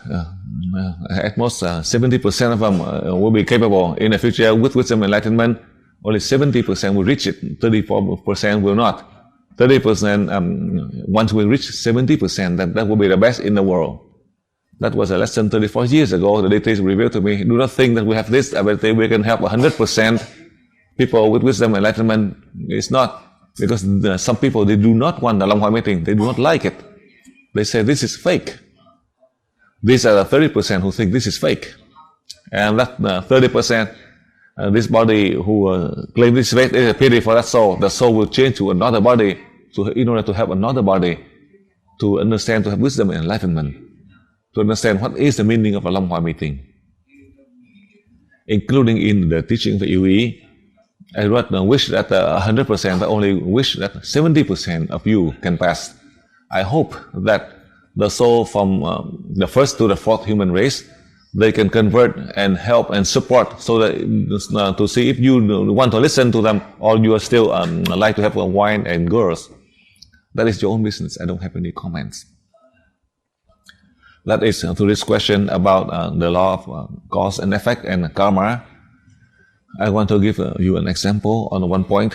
at most 70% of them will be capable in the future with wisdom enlightenment. Only 70% will reach it, 34% will not. 30%, once we reach 70%, that will be the best in the world. That was a lesson 34 years ago. The deities revealed to me, do not think that we have this ability, we can help 100% people with wisdom enlightenment. It's not, because some people, they do not want the Long Hoa meeting, they do not like it. They say this is fake. These are the 30% who think this is fake. And that 30%, this body who claim this is fake, is a pity for that soul. The soul will change to another body in order to help another body to understand, to have wisdom and enlightenment, to understand what is the meaning of a Long Hoa meeting. Including in the teaching of the UE, I wrote wish that 100%, but only wish that 70% of you can pass. I hope that the soul from the first to the fourth human race, they can convert and help and support, so that to see if you want to listen to them or you are still like to have wine and girls. That is your own business. I don't have any comments. That is to this question about the law of cause and effect and karma. I want to give you an example on one point.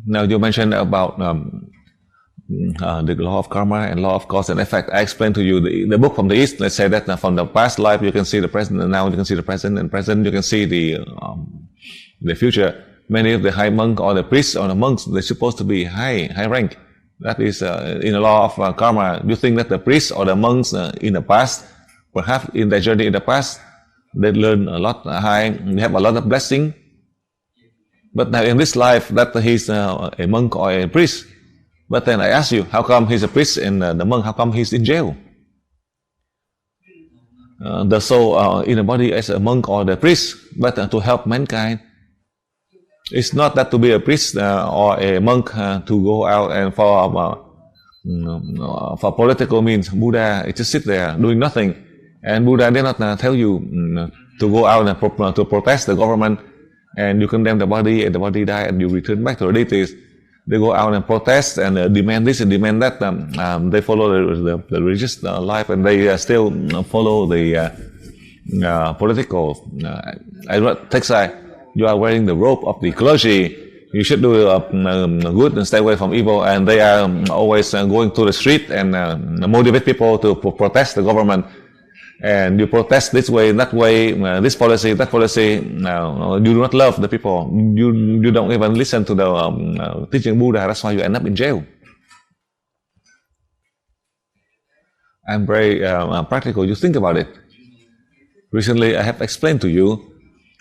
Now you mentioned about the law of karma and law of cause and effect. I explained to you the book from the East. Let's say that from the past life you can see the present, and now you can see the present, and present you can see the future. Many of the high monk or the priests or the monks, they're supposed to be high rank. That is in the law of karma. You think that the priests or the monks in the past, perhaps in their journey in the past, they learn a lot high, they have a lot of blessing. But now in this life, that he's a monk or a priest. But then I ask you, how come he's a priest and the monk, how come he's in jail? The soul in the body as a monk or the priest, but to help mankind. It's not that to be a priest or a monk to go out and for political means. Buddha just sit there doing nothing, and Buddha did not tell you to go out and to protest the government, and you condemn the body and the body die and you return back to the deities. They go out and protest and demand this and demand that. They follow the religious life, and they still follow the political. I wrote text, you are wearing the robe of the clergy. You should do good and stay away from evil. And they are always going to the street and motivate people to protest the government. And you protest this way, that way, this policy, that policy. You do not love the people. You don't even listen to the teaching Buddha. That's why you end up in jail. I'm very practical. You think about it. Recently, I have explained to you,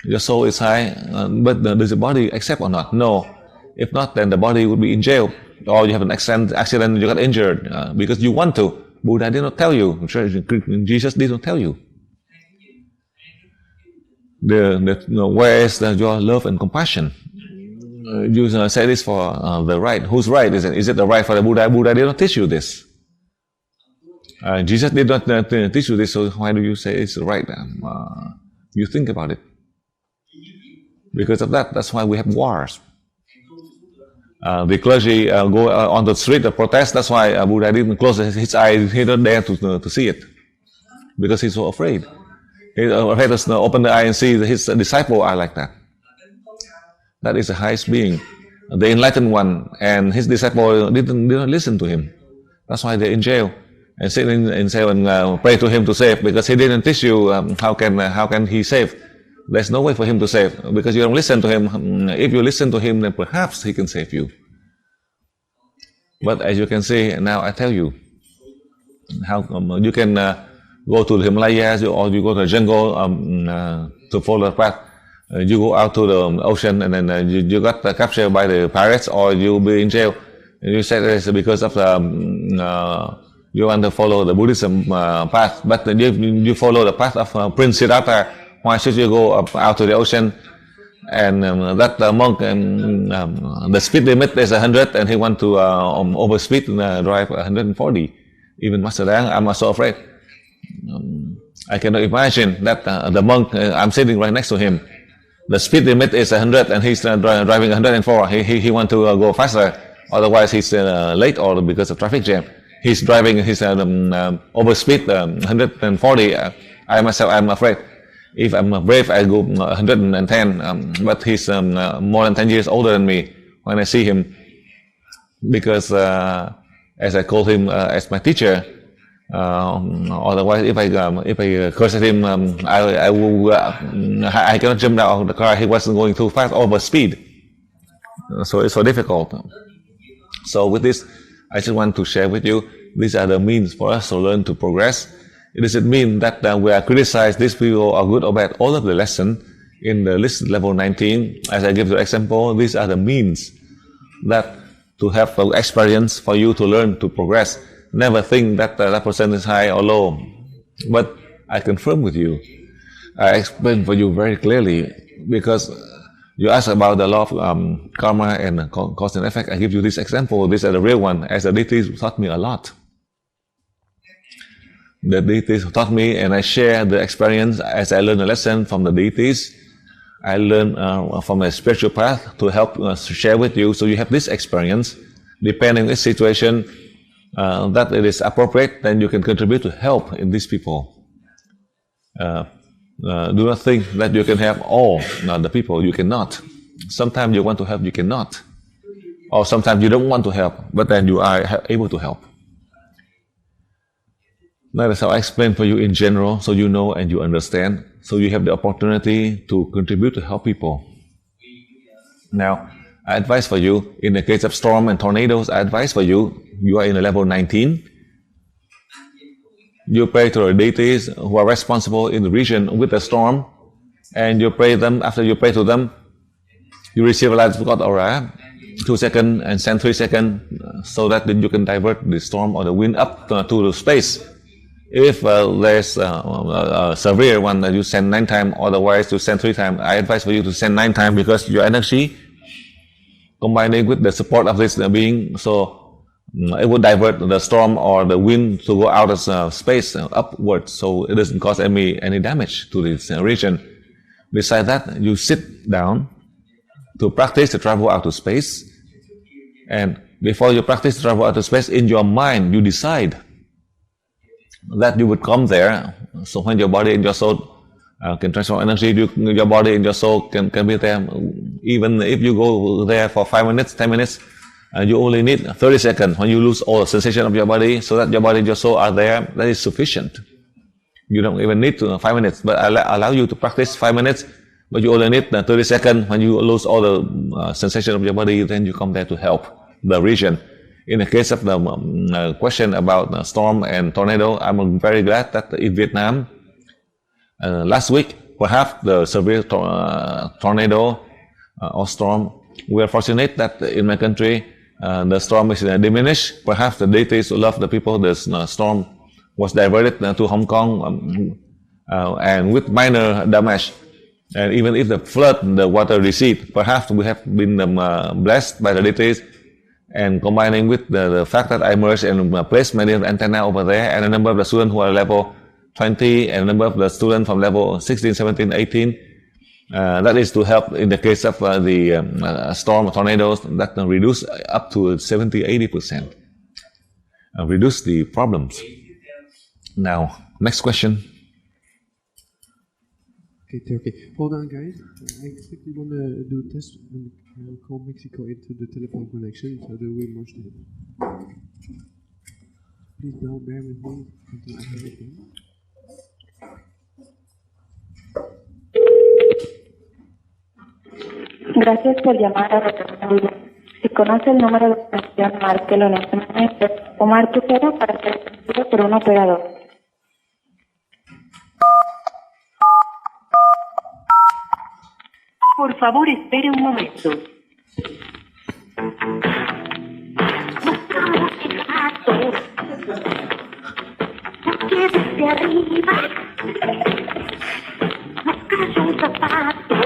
your soul is high, but does the body accept or not? No. If not, then the body would be in jail. Or you have an accident, you got injured because you want to. Buddha did not tell you. Jesus did not tell you. Where is your love and compassion? You say this for the right. Whose right is it? Is it the right for the Buddha? Buddha did not teach you this. Jesus did not teach you this, so why do you say it's right? You think about it. Because of that, that's why we have wars. The clergy go on the street to protest. That's why Buddha didn't close his eyes. He didn't dare to see it, because he's so afraid. He's afraid to open the eye and see his disciple are like that. That is the highest being, the enlightened one, and his disciple didn't listen to him. That's why they're in jail and sit in cell and pray to him to save, because he didn't teach you how can he save. There's no way for him to save, because you don't listen to him. If you listen to him, then perhaps he can save you. But as you can see, now I tell you how you can go to the Himalayas, or you go to the jungle to follow the path. You go out to the ocean, and then you got captured by the pirates, or you'll be in jail. And you say it's because of you want to follow the Buddhism path, but you follow the path of Prince Siddhartha. Why should you go out to the ocean? And that monk, the speed limit is 100, and he want to overspeed and drive 140. Even Master Dang, I'm so afraid. I cannot imagine that the monk, I'm sitting right next to him. The speed limit is 100 and he's driving 104. He want to go faster. Otherwise he's late or because of traffic jam. He's driving his overspeed 140. I myself, I'm afraid. If I'm brave, I go 110. But he's more than 10 years older than me when I see him. Because as I call him as my teacher, otherwise if I curse at him, I cannot jump out of the car. He wasn't going too fast, over speed. So it's so difficult. So with this, I just want to share with you, these are the means for us to learn to progress. It doesn't mean that we are criticized, these people are good or bad. All of the lesson in the list level 19, as I give the example, these are the means that to have experience for you to learn to progress. Never think that that percent is high or low. But I confirm with you, I explain for you very clearly, because you ask about the law of karma and cause and effect. I give you this example. These are the real one, as the deities taught me a lot. The deities taught me, and I share the experience as I learn a lesson from the deities. I learn from a spiritual path to help share with you, so you have this experience. Depending on this situation, that it is appropriate, then you can contribute to help in these people. Do not think that you can help all the people. You cannot. Sometimes you want to help, you cannot. Or sometimes you don't want to help, but then you are able to help. That is how I explain for you in general, so you know and you understand, so you have the opportunity to contribute to help people. Now, I advise for you, in the case of storm and tornadoes, I advise for you, you are in a level 19. You pray to the deities who are responsible in the region with the storm, and you pray them. After you pray to them, you receive a light of God aura, 2 seconds and send 3 seconds, so that you can divert the storm or the wind up to the space. If there's a severe one, that you send 9 times, otherwise you send 3 times. I advise for you to send 9 times, because your energy combining with the support of this being, so it would divert the storm or the wind to go out of space upwards, so it doesn't cause any damage to this region. Besides that, you sit down to practice to travel out to space, and before you practice to travel out to space, in your mind you decide that you would come there. So when your body and your soul can transform energy, your body and your soul can be there. Even if you go there for 5 minutes, 10 minutes, you only need 30 seconds when you lose all the sensation of your body, so that your body and your soul are there. That is sufficient. You don't even need 5 minutes, but I allow you to practice 5 minutes, but you only need 30 seconds. When you lose all the sensation of your body, then you come there to help the region. In the case of the question about storm and tornado, I'm very glad that in Vietnam, last week, perhaps the severe tornado or storm, we are fortunate that in my country, the storm is diminished. Perhaps the deities who love the people, the storm was diverted to Hong Kong, and with minor damage. And even if the flood, the water recede, perhaps we have been blessed by the deities. And combining with the fact that I merged and placed many antenna over there, and a number of the students who are level 20, and a number of the students from level 16, 17, 18, that is to help in the case of the storm or tornadoes, that can reduce up to 70-80%. Reduce the problems. Now, next question. Okay. Hold on, guys. I quickly want to do a test and call Mexico into the telephone connection, so that we must do it. Please don't bear with me until I have it done. Gracias por llamar a Rotomundo. Si conoce el número de extensión, márquelo en este momento o marque 0 para ser atendido por un operador. Por favor, espere un momento. Buscamos el gato. Busque desde arriba. Busca un zapato.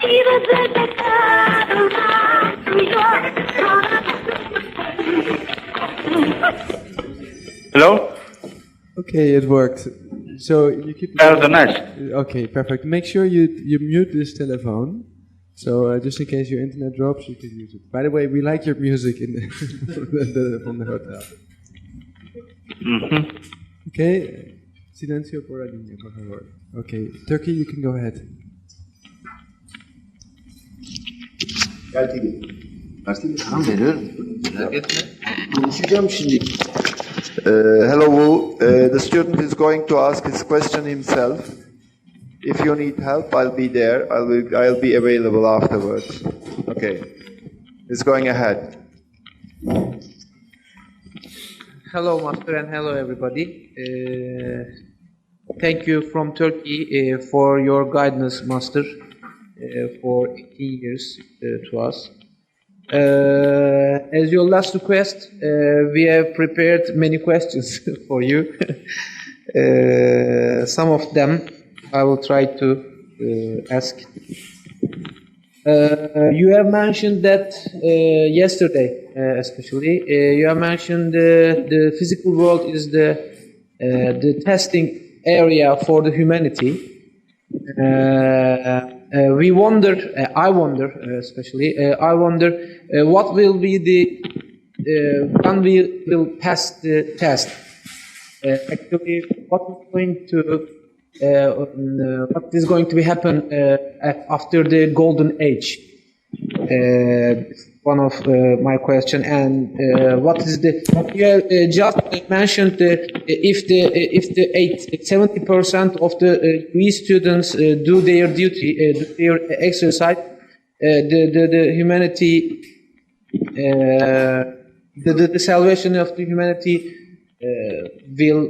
Y desde el pecado más tuyo. Hello? Okay, it worked. So you keep. Okay, perfect. Make sure you mute this telephone. So just in case your internet drops, you can use it. By the way, we like your music in from the hotel. Okay, silencio por la línea, por favor. Okay, Turkey, you can go ahead. Hello, Wu. The student is going to ask his question himself. If you need help, I'll be there. I'll be available afterwards. Okay. It's going ahead. Hello, Master, and hello, everybody. Thank you from Turkey for your guidance, Master, for 18 years to us. As your last request, we have prepared many questions for you. Some of them I will try to ask. You have mentioned that yesterday, especially, you have mentioned the physical world is the testing area for the humanity. We wonder, I wonder especially, I wonder what will be the, when we will pass the test. Actually, what is going to happen after the golden age? One of my question, and what is the? You just mentioned if the 70% of the UE students do their duty, do their exercise, the humanity, the salvation of the humanity will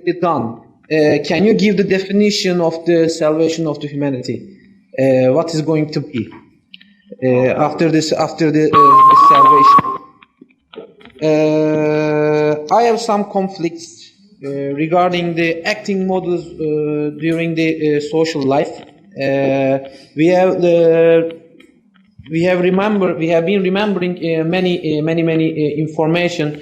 be done. Can you give the definition of the salvation of the humanity? What is going to be after the salvation? I have some conflicts regarding the acting models during the social life. We have been remembering many information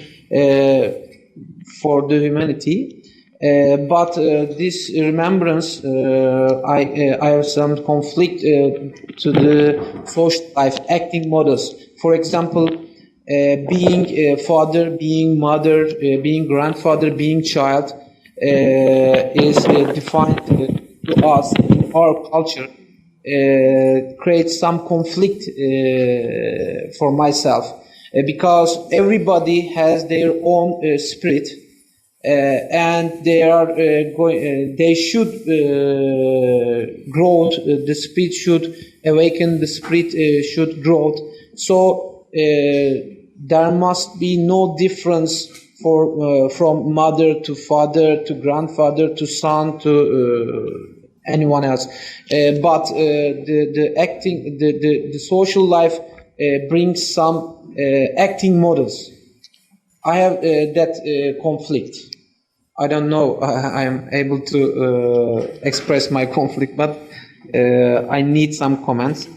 for the humanity. But this remembrance, I have some conflict to the social life acting models. For example, being father, being mother, being grandfather, being child is defined to us in our culture. Creates some conflict for myself because everybody has their own spirit. And they are they should grow. The spirit should awaken. The spirit should grow. So there must be no difference from mother to father to grandfather to son to anyone else. But the acting, the social life brings some acting models. I have that conflict. I don't know I am able to express my conflict, but I need some comments.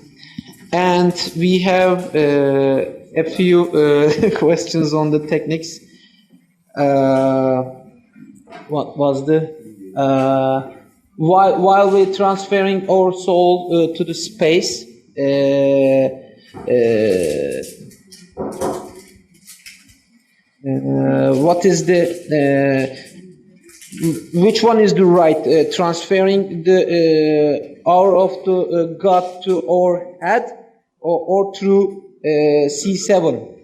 And we have a few questions on the techniques. What was the while we're transferring our soul to the space, what is the which one is the right? Transferring the hour of the God to our head, or through C7?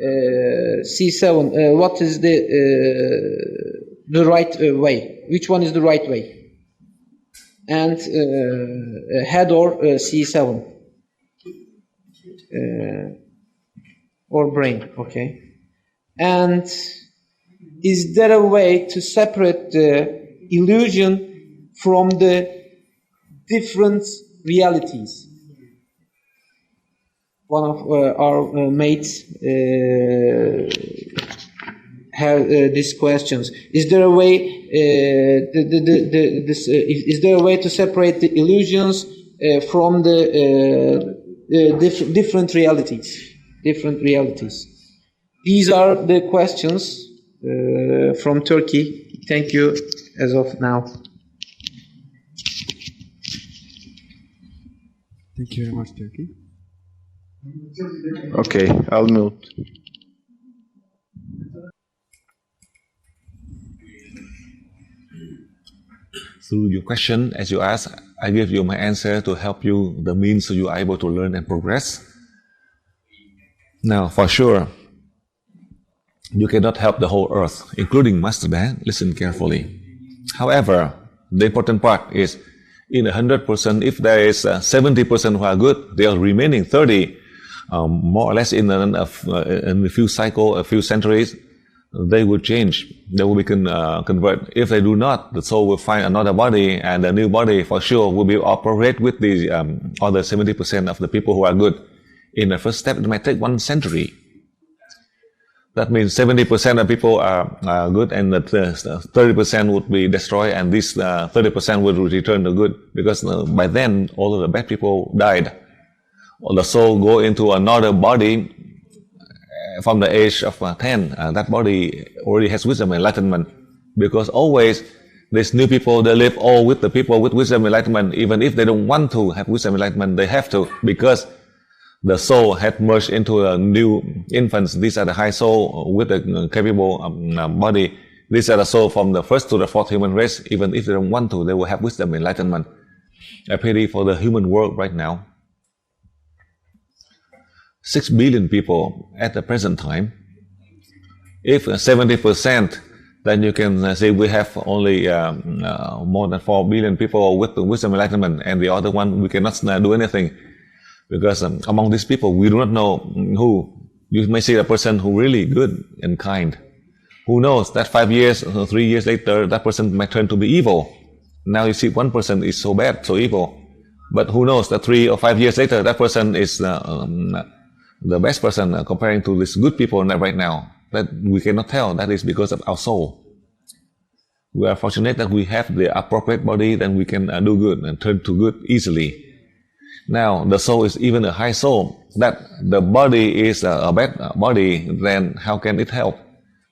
C7. What is the right way? Which one is the right way? And head or C7? Or brain? Okay. And is there a way to separate the illusion from the different realities? One of our mates have these questions. Is there a way? Is there a way to separate the illusions from the different realities? Different realities. These are the questions from Turkey. Thank you as of now. Thank you very much, Turkey. Okay, I'll mute. Through your question, as you ask, I give you my answer to help you the means so you are able to learn and progress. Now, for sure, you cannot help the whole earth, including Master Dad. Listen carefully. However, the important part is, in 100%, if there is 70% who are good, there are remaining 30, more or less in a few cycles, a few centuries, they will change. They will be convert. If they do not, the soul will find another body, and the new body for sure will be operate with the other 70% of the people who are good. In the first step, it might take 1 century. That means 70% of people are good, and the 30% would be destroyed, and this 30% would return to good, because by then all of the bad people died. Or the soul go into another body from the age of 10. That body already has wisdom and enlightenment, because always these new people, they live all with the people with wisdom and enlightenment. Even if they don't want to have wisdom and enlightenment, they have to, because the soul had merged into a new infants. These are the high soul with a capable body. These are the soul from the first to the fourth human race. Even if they don't want to, they will have wisdom and enlightenment. I pity for the human world right now. 6 billion people at the present time. If 70%, then you can say we have only more than 4 billion people with wisdom and enlightenment, and the other one we cannot do anything. Because among these people, we do not know who. You may see a person who really good and kind. Who knows that 5 years or 3 years later, that person might turn to be evil. Now you see one person is so bad, so evil. But who knows that 3 or 5 years later, that person is the best person comparing to these good people right now. That we cannot tell. That is because of our soul. We are fortunate that we have the appropriate body, then we can do good and turn to good easily. Now, the soul is even a high soul. That the body is a bad body, then how can it help?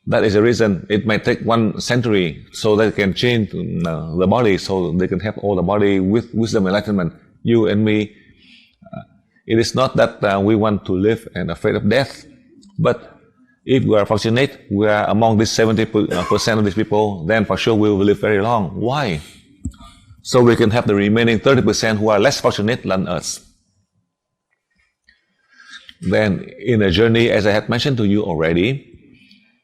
That is the reason it might take 1 century so they can change the body, so they can have all the body with wisdom and enlightenment. You and me, it is not that we want to live and afraid of death, but if we are fortunate, we are among these 70% of these people, then for sure we will live very long. Why? So we can have the remaining 30% who are less fortunate than us. Then in a journey, as I had mentioned to you already,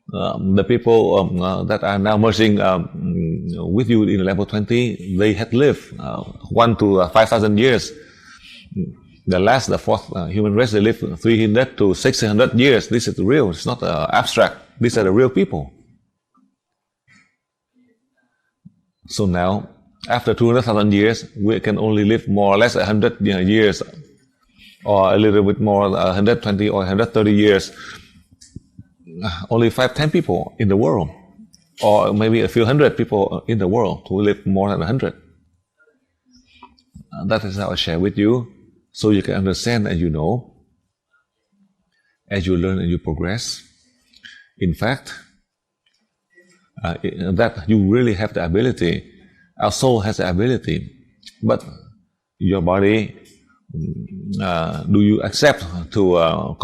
the people that are now merging with you in level 20, they had lived 1 to 5,000 years. The fourth human race, they live 300 to 600 years. This is real, it's not abstract. These are the real people. So now, after 200,000 years, we can only live more or less 100 years, or a little bit more, 120 or 130 years. Only 5-10 people in the world, or maybe a few hundred people in the world who live more than 100. That is how I share with you, so you can understand and you know, as you learn and you progress. In fact, that you really have the ability. Our soul has the ability, but your body, do you accept to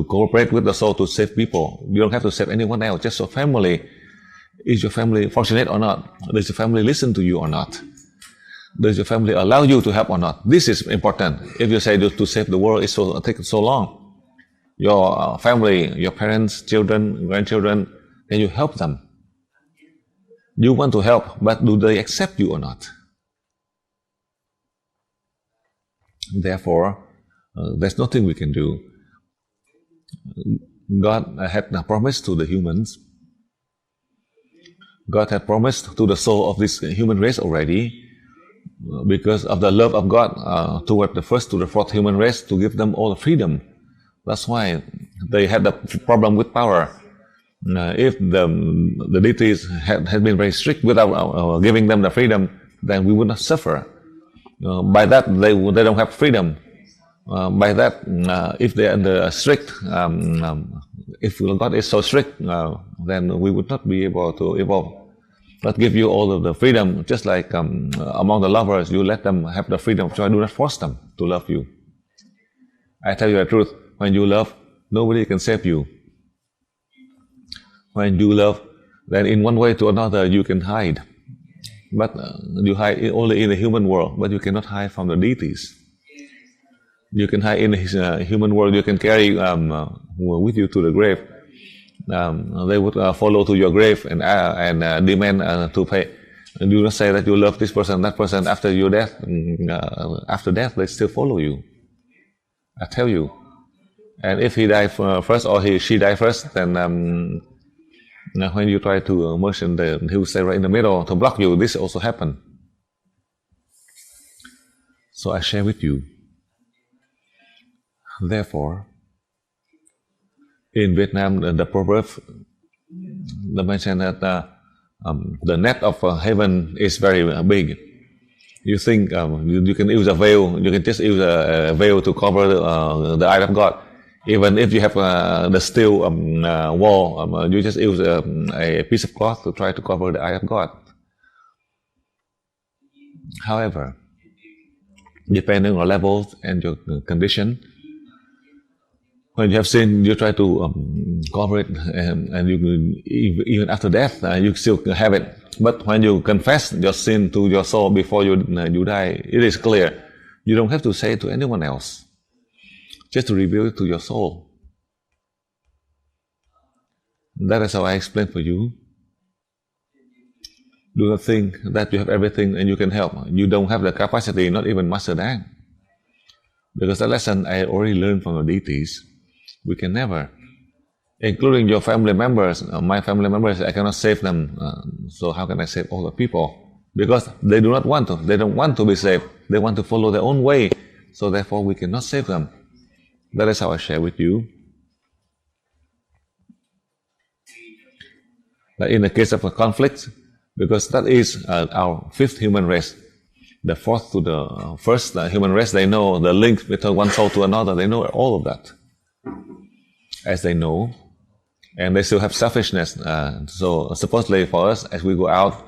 cooperate with the soul to save people? You don't have to save anyone else, just your family. Is your family fortunate or not? Does your family listen to you or not? Does your family allow you to help or not? This is important. If you say to save the world, it takes so long. Your family, your parents, children, grandchildren, then you help them. You want to help, but do they accept you or not? Therefore, there's nothing we can do. God had promised to the humans. God had promised to the soul of this human race already, because of the love of God toward the first to the fourth human race, to give them all the freedom. That's why they had the problem with power. If the deities had been very strict without giving them the freedom, then we would not suffer. By that, they don't have freedom. By that, if they are under strict, if God is so strict, then we would not be able to evolve. But give you all of the freedom, just like among the lovers, you let them have the freedom of choice. Do not force them to love you. I tell you the truth, when you love, nobody can save you. When you love, then in one way to another you can hide. But you hide only in the human world, but you cannot hide from the deities. You can hide in the human world, you can carry with you to the grave. They would follow to your grave and demand to pay. And do not say that you love this person, that person after your death. After death, they still follow you. I tell you. And if he died first or she died first, then when you try to merge in he will stay right in the middle to block you. This also happened. So I share with you. Therefore, in Vietnam, the proverb mentioned that the net of heaven is very big. You think you can use a veil, you can just use a veil to cover the eye of God. Even if you have the steel wall, you just use a piece of cloth to try to cover the eye of God. However, depending on levels and your condition, when you have sin, you try to cover it, and you even after death, you still have it. But when you confess your sin to your soul before you die, it is clear. You don't have to say it to anyone else. Just to reveal it to your soul. That is how I explain for you. Do not think that you have everything and you can help. You don't have the capacity, not even Master Dang. Because that lesson I already learned from the deities. We can never, including your family members, my family members, I cannot save them. So how can I save all the people? Because they do not want to. They don't want to be saved. They want to follow their own way. So therefore we cannot save them. That is how I share with you. That in the case of a conflict, because that is our fifth human race. The fourth to the first human race, they know the link between one soul to another. They know all of that. As they know, and they still have selfishness. So supposedly for us, as we go out,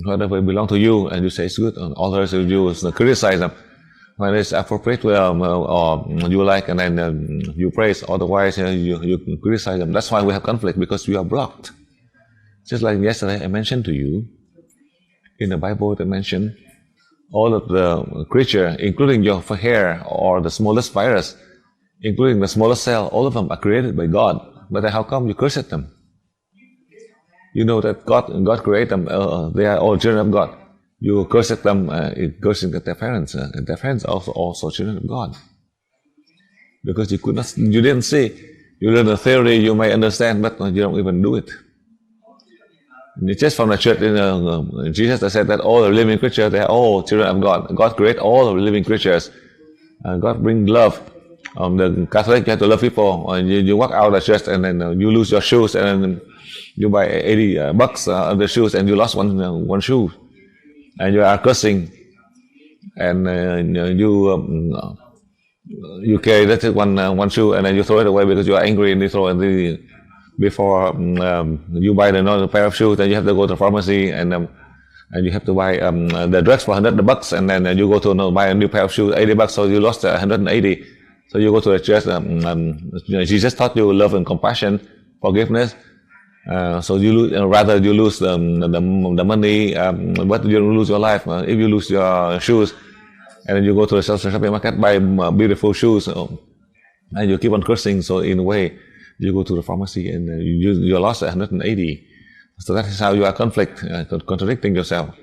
whatever belong to you, and you say it's good, and others you criticize them. When it's appropriate, or you like, and then you praise. Otherwise, you criticize them. That's why we have conflict, because we are blocked. Just like yesterday, I mentioned to you in the Bible, they mentioned all of the creature, including your hair or the smallest virus, including the smallest cell, all of them are created by God. But how come you curse at them? You know that God created them. They are all children of God. You curse at them, cursing at their parents. And their parents are also children of God. Because you didn't see. You learn the theory, you may understand, but you don't even do it. Just from the church, Jesus said that all the living creatures, they are all children of God. God created all the living creatures. God brings love. The Catholic, you have to love people. You walk out of the church and then you lose your shoes, and then you buy $80 of the shoes and you lost one shoe, and you are cursing, and you carry that one shoe and then you throw it away because you are angry, and you throw it before you buy another pair of shoes. Then you have to go to the pharmacy and you have to buy the drugs for $100, and then you go to buy a new pair of shoes, $80. So you lost 180. So you go to the church. Jesus taught you love and compassion, forgiveness. So you lose, rather you lose the money, but you don't lose your life. If you lose your shoes, and then you go to the shopping market, buy beautiful shoes, and you keep on cursing. So in a way, you go to the pharmacy and you lost 180. So that is how you are contradicting yourself.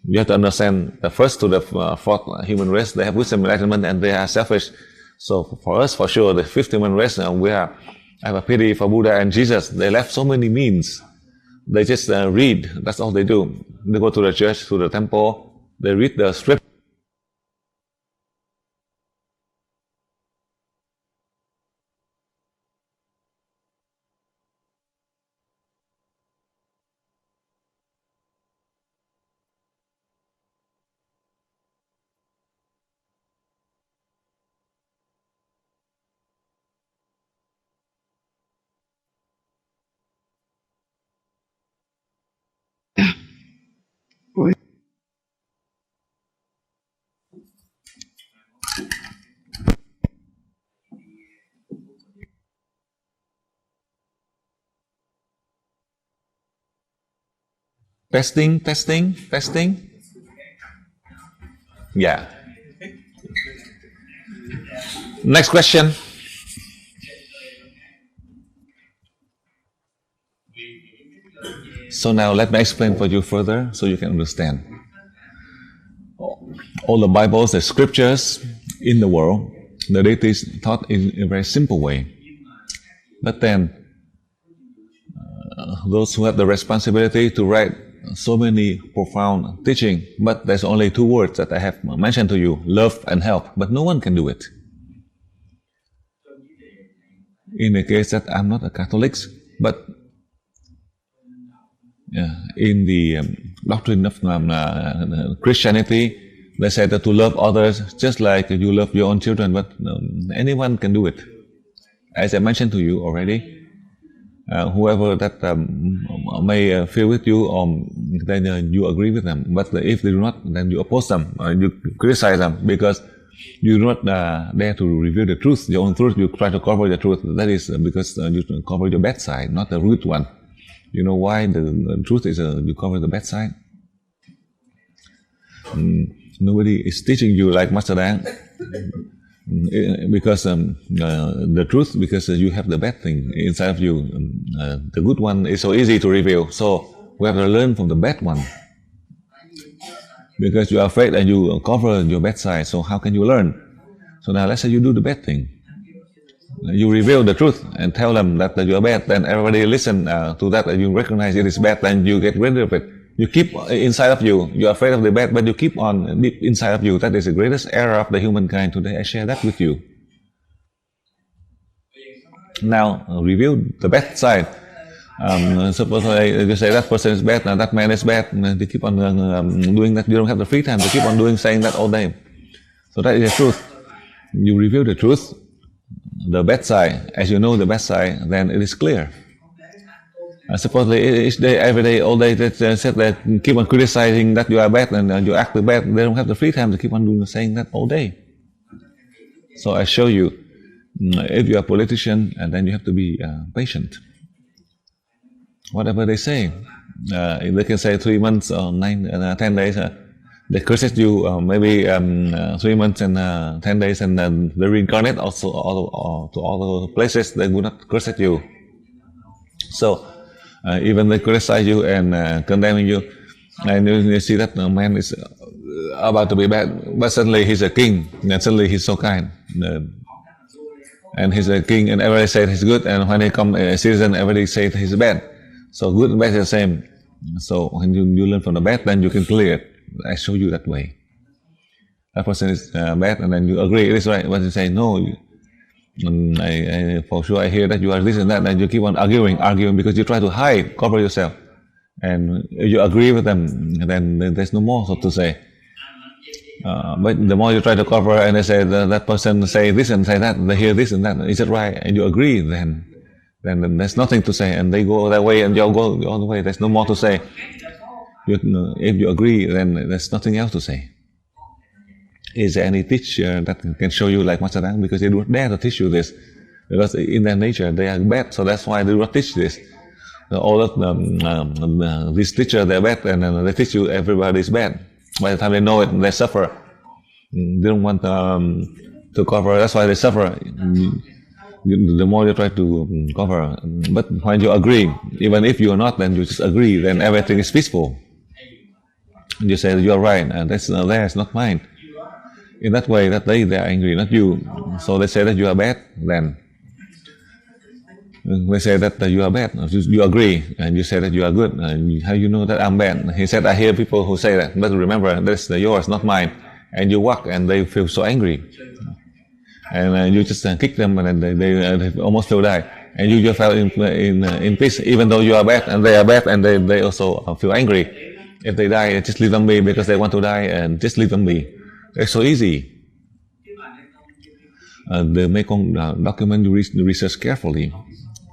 You have to understand the first to the fourth human race, they have wisdom, enlightenment, and they are selfish. So for us, for sure, the fifth human race, I have a pity for Buddha and Jesus. They left so many means. They just read. That's all they do. They go to the church, to the temple. They read the script. Testing, testing, testing. Yeah. Next question. So now let me explain for you further so you can understand. All the Bibles, the scriptures in the world, the deities taught in a very simple way. But then, those who have the responsibility to write so many profound teaching, but there's only 2 words that I have mentioned to you, love and help, but no one can do it. In the case that I'm not a Catholic, but in the doctrine of Christianity, they say that to love others just like you love your own children, but anyone can do it. As I mentioned to you already, whoever that may feel with you, then you agree with them. But if they do not, then you oppose them, you criticize them, because you do not dare to reveal the truth, your own truth. You try to cover the truth. That is because you cover your bad side, not the root one. You know why the truth is you cover the bad side? Nobody is teaching you like Master Dang, because the truth, because you have the bad thing inside of you. The good one is so easy to reveal, so we have to learn from the bad one, because you are afraid and you cover your bad side. So how can you learn? So now let's say you do the bad thing, you reveal the truth and tell them that you are bad, then everybody listen to that, and you recognize it is bad, then you get rid of it. You keep inside of you, you are afraid of the bad, but you keep on deep inside of you. That is the greatest error of the humankind. Today I share that with you. Now, reveal the bad side. Suppose you say that person is bad, that man is bad, and they keep on doing that. You don't have the free time to keep on saying that all day. So that is the truth. You reveal the truth, the bad side. As you know the bad side, then it is clear. Supposedly each day, every day, all day, they said that keep on criticizing that you are bad and you act bad. They don't have the free time to keep on saying that all day. So I show you, if you are a politician, and then you have to be patient. Whatever they say, they can say 3 months or 10 days. They curse at you maybe 3 months and 10 days, and then they reincarnate also to all the places. They will not curse at you. So even they criticize you and condemning you, and you see that the man is about to be bad, but suddenly he's a king, and suddenly he's so kind, and he's a king, and everybody say he's good, and when he come a citizen, everybody say he's bad. So good and bad is the same. So when you learn from the bad, then you can clear it. I show you that way. That person is bad, and then you agree it is right, but you say no. For sure I hear that you are this and that, and you keep on arguing because you try to hide, cover yourself. And if you agree with them, then there's no more so to say. But the more you try to cover, and they say that person say this and say that, they hear this and that, is it right? And you agree, then there's nothing to say, and they go their way and you go the other way. There's no more to say. If you agree, then there's nothing else to say. Is there any teacher that can show you like Master Dang? Because they do not dare to teach you this, because in their nature they are bad, so that's why they do not teach this. All of these teachers, they're bad, and they teach you everybody is bad. By the time they know it, they suffer. They don't want to cover, that's why they suffer. The more you try to cover, but when you agree, even if you are not, then you just agree, then everything is peaceful. You say you are right, and that's theirs, not mine. In that way, that they are angry, not you. So they say that you are bad, then they say that you are bad. You agree, and you say that you are good. How you know that I'm bad? He said, I hear people who say that, but remember, that's yours, not mine. And you walk, and they feel so angry. And you just kick them, and they almost feel die. And you just felt in peace, even though you are bad, and they are bad, and they also feel angry. If they die, just leave them be, because they want to die, and just leave them be. It's so easy. The Mekong document, you research carefully.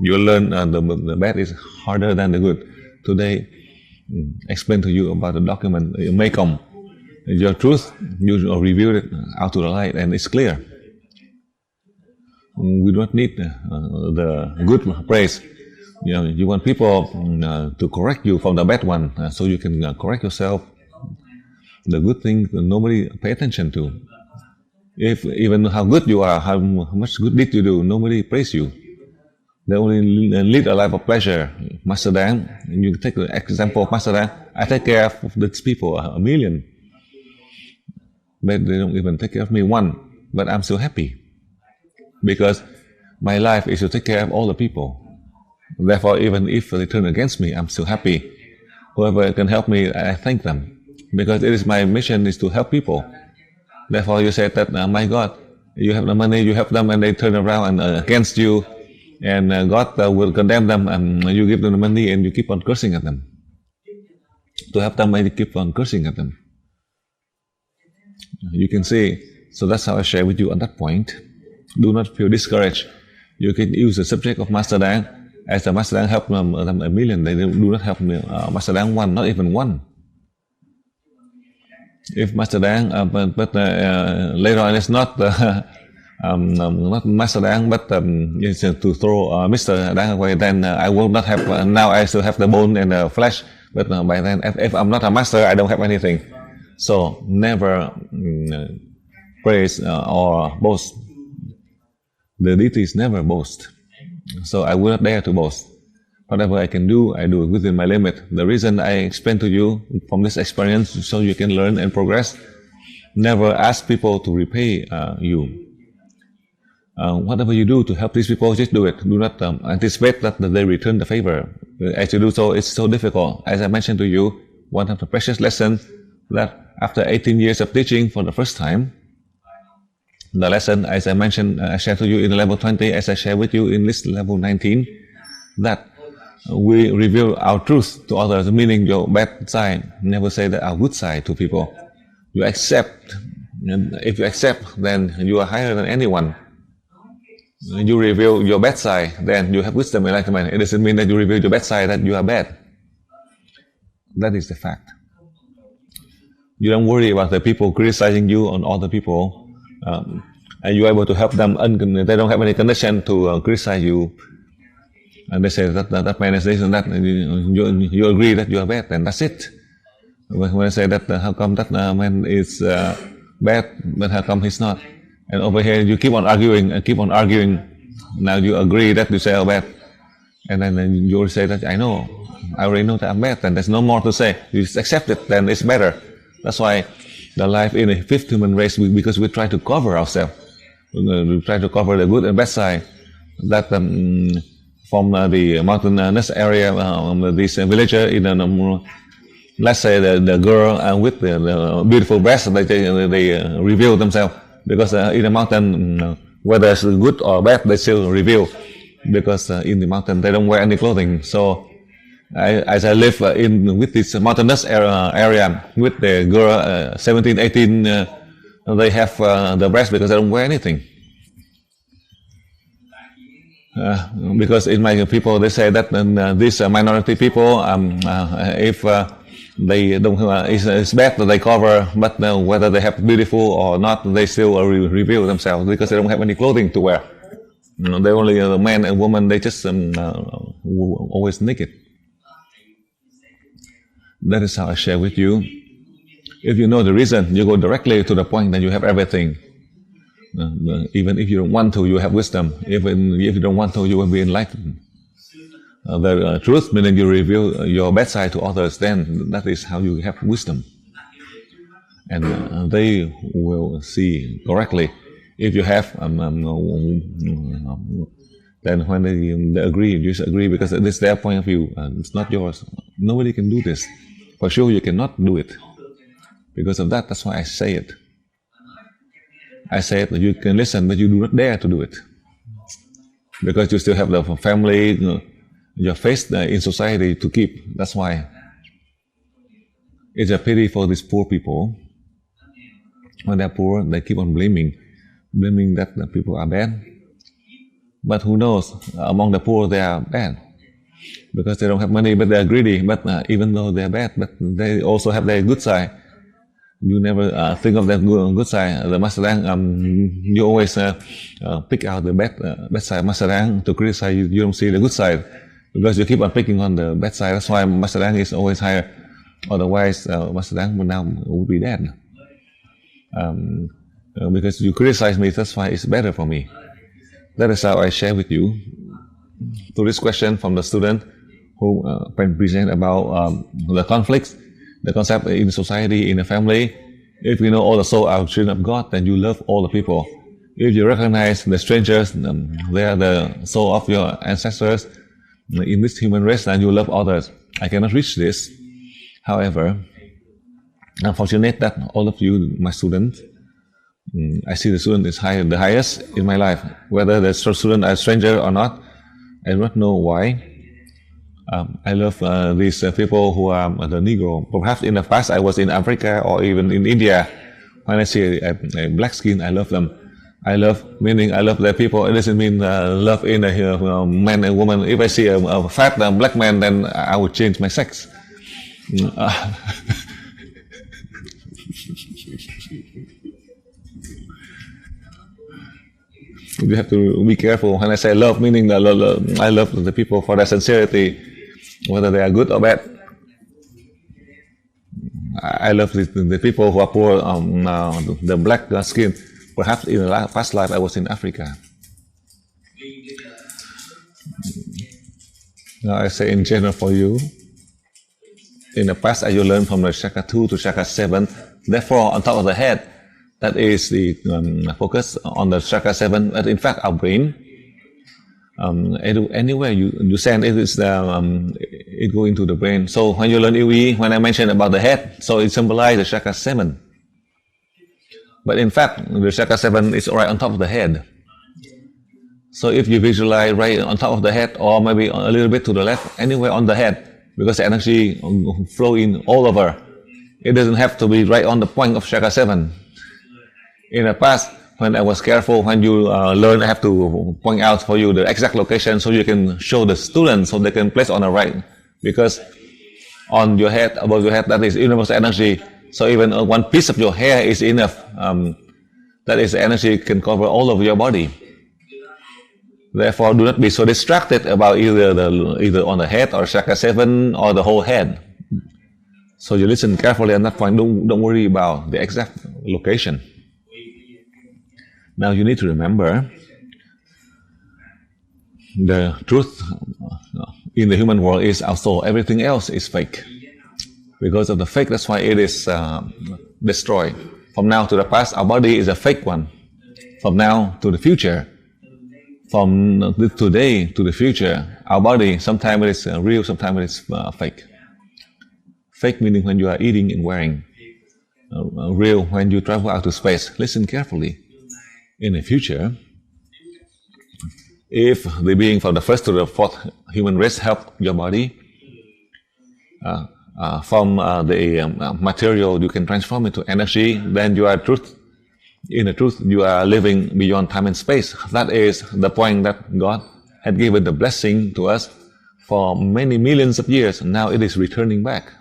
You learn the bad is harder than the good. Today, explain to you about the document, Mekong. Your truth, you reveal it out to the light, and it's clear. We don't need the good praise. You want people to correct you from the bad one, so you can correct yourself. The good thing nobody pay attention to. If even how good you are, how much good deed you do, nobody praise you. They only lead a life of pleasure. Master Dang, you take the example of Master Dang. I take care of these people, a million. But they don't even take care of me one. But I'm still happy. Because my life is to take care of all the people. Therefore, even if they turn against me, I'm still happy. Whoever can help me, I thank them. Because it is my mission is to help people. Therefore, you said that, my God, you have the money, you help them, and they turn around and against you. And God will condemn them, and you give them the money, and you keep on cursing at them. To help them, and you keep on cursing at them. You can see, so that's how I share with you on that point. Do not feel discouraged. You can use the subject of Master Dang as the Master Dang helped them a million. They do not help Master Dang one, not even one. If Master Dang, but later on it's not not Master Dang, but it's to throw Mr. Dang away, then I will not have, now I still have the bone and the flesh, but by then, if I'm not a master, I don't have anything. So never praise or boast. The deities never boast. So I will not dare to boast. Whatever I can do, I do it within my limit. The reason I explain to you from this experience, so you can learn and progress. Never ask people to repay you. Whatever you do to help these people, just do it. Do not anticipate that they return the favor. As you do so, it's so difficult. As I mentioned to you, one of the precious lessons that after 18 years of teaching for the first time, the lesson, as I mentioned, I shared to you in level 20, as I share with you in this level 19, that we reveal our truth to others, meaning your bad side. Never say that our good side to people. You accept. If you accept, then you are higher than anyone. You reveal your bad side, then you have wisdom and enlightenment. It doesn't mean that you reveal your bad side that you are bad. That is the fact. You don't worry about the people criticizing you on other people, and you're able to help them. They don't have any condition to criticize you, and they say that man is this and that, and you agree that you are bad, and that's it. When I say that, how come that man is bad, but how come he's not? And over here you keep on arguing and keep on arguing. Now you agree that you say I'm bad, and then you will say that I know, I already know that I'm bad, and there's no more to say. You just accept it, then it's better. That's why the life in a fifth human race, because we try to cover ourselves. We try to cover the good and bad side. That from the mountainous area, this villager in let's say the girl with the beautiful breasts, they reveal themselves. Because in the mountain, whether it's good or bad, they still reveal. Because in the mountain, they don't wear any clothing. So, as I live with this mountainous area with the girl, 17, 18, they have the breast because they don't wear anything. Because in my people, they say that these minority people, if they don't, it's bad that they cover, but whether they have beautiful or not, they still reveal themselves because they don't have any clothing to wear. They only man and woman, they just always naked. That is how I share with you. If you know the reason, you go directly to the point, then you have everything. Even if you don't want to, you have wisdom. Even if you don't want to, you will be enlightened. The truth, meaning you reveal your bad side to others, then that is how you have wisdom. And they will see correctly. If you have, then when they agree, you just agree because it is their point of view. It's not yours. Nobody can do this. For sure, you cannot do it. Because of that, that's why I say it. I say it, you can listen, but you do not dare to do it. Because you still have the family, your face in society to keep. That's why. It's a pity for these poor people. When they're poor, they keep on blaming that the people are bad. But who knows, among the poor they are bad. Because they don't have money, but they are greedy. But even though they are bad, but they also have their good side. You never think of that good side. The Master Dang, you always pick out the bad side. Master Dang to criticize you. You don't see the good side. because you keep on picking on the bad side. That's why Master Dang is always higher. Otherwise, Master Dang would be dead. Because you criticize me, that's why it's better for me. That is how I share with you. To this question from the student who present about the conflicts, the concept in society, in the family. If you know all the souls are children of God, then you love all the people. If you recognize the strangers, they are the soul of your ancestors in this human race, then you love others. I cannot reach this. However, I'm fortunate that all of you, my students, I see the student is the highest in my life. Whether the student are stranger or not, I do not know why. I love these people who are the Negro. Perhaps in the past I was in Africa or even in India. When I see a black skin, I love them. I love, meaning I love the people. It doesn't mean love in a man and woman. If I see a fat black man, then I would change my sex. You have to be careful when I say love, meaning I love the people for their sincerity, whether they are good or bad. I love the people who are poor, the black skin. Perhaps in the past life I was in Africa. Now I say in general for you, in the past you learn from the chakra 2 to chakra 7. Therefore, on top of the head, that is the focus on the chakra 7. But in fact, our brain, anywhere you send it, it go into the brain. So when you learn EV, when I mentioned about the head, so it symbolizes the chakra 7. But in fact, the chakra 7 is right on top of the head. So if you visualize right on top of the head, or maybe a little bit to the left, anywhere on the head, because the energy flow in all over. It doesn't have to be right on the point of chakra 7. In the past, when I was careful, when you learn, I have to point out for you the exact location so you can show the students so they can place on the right. Because on your head, above your head, that is universal energy. So even one piece of your hair is enough. That is energy can cover all of your body. Therefore, do not be so distracted about either on the head or chakra 7 or the whole head. So you listen carefully at that point. Don't worry about the exact location. Now you need to remember the truth in the human world is our soul. Everything else is fake. Because of the fake, that's why it is destroyed. From now to the past, our body is a fake one. From now to the future, from today to the future, our body, sometimes it is real, sometimes it is fake. Fake meaning when you are eating and wearing. Real when you travel out to space. Listen carefully. In the future, if the being from the first to the fourth human race help your body, from the material you can transform into energy, then you are truth. In the truth, you are living beyond time and space. That is the point that God had given the blessing to us for many millions of years. Now it is returning back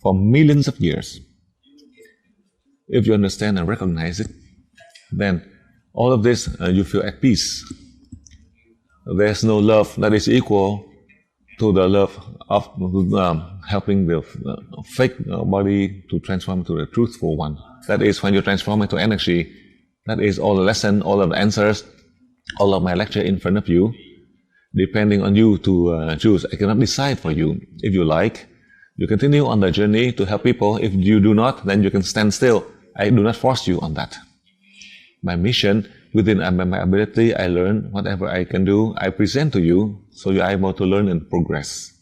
for millions of years. If you understand and recognize it, then all of this you feel at peace. There's no love that is equal to the love of helping the fake body to transform to the truthful one. That is when you transform into energy. That is all the lesson, all of the answers, all of my lecture in front of you, depending on you to choose. I cannot decide for you. If you like, you continue on the journey to help people. If you do not, then you can stand still. I do not force you on that. My mission, within my ability, I learn whatever I can do, I present to you, so you are able to learn and progress.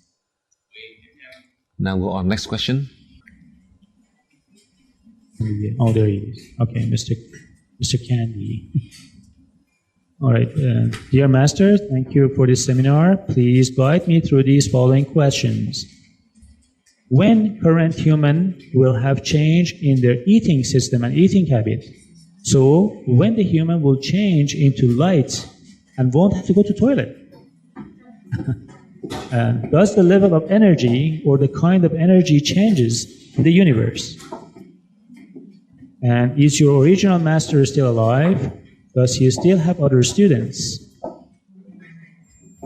Now go on, next question. Oh, there he is. Okay, Mr. Candy. All right, dear Master, thank you for this seminar. Please guide me through these following questions. When current human will have change in their eating system and eating habit? So when the human will change into light and won't have to go to toilet? Does the level of energy or the kind of energy changes in the universe? And is your original master still alive? Does he still have other students?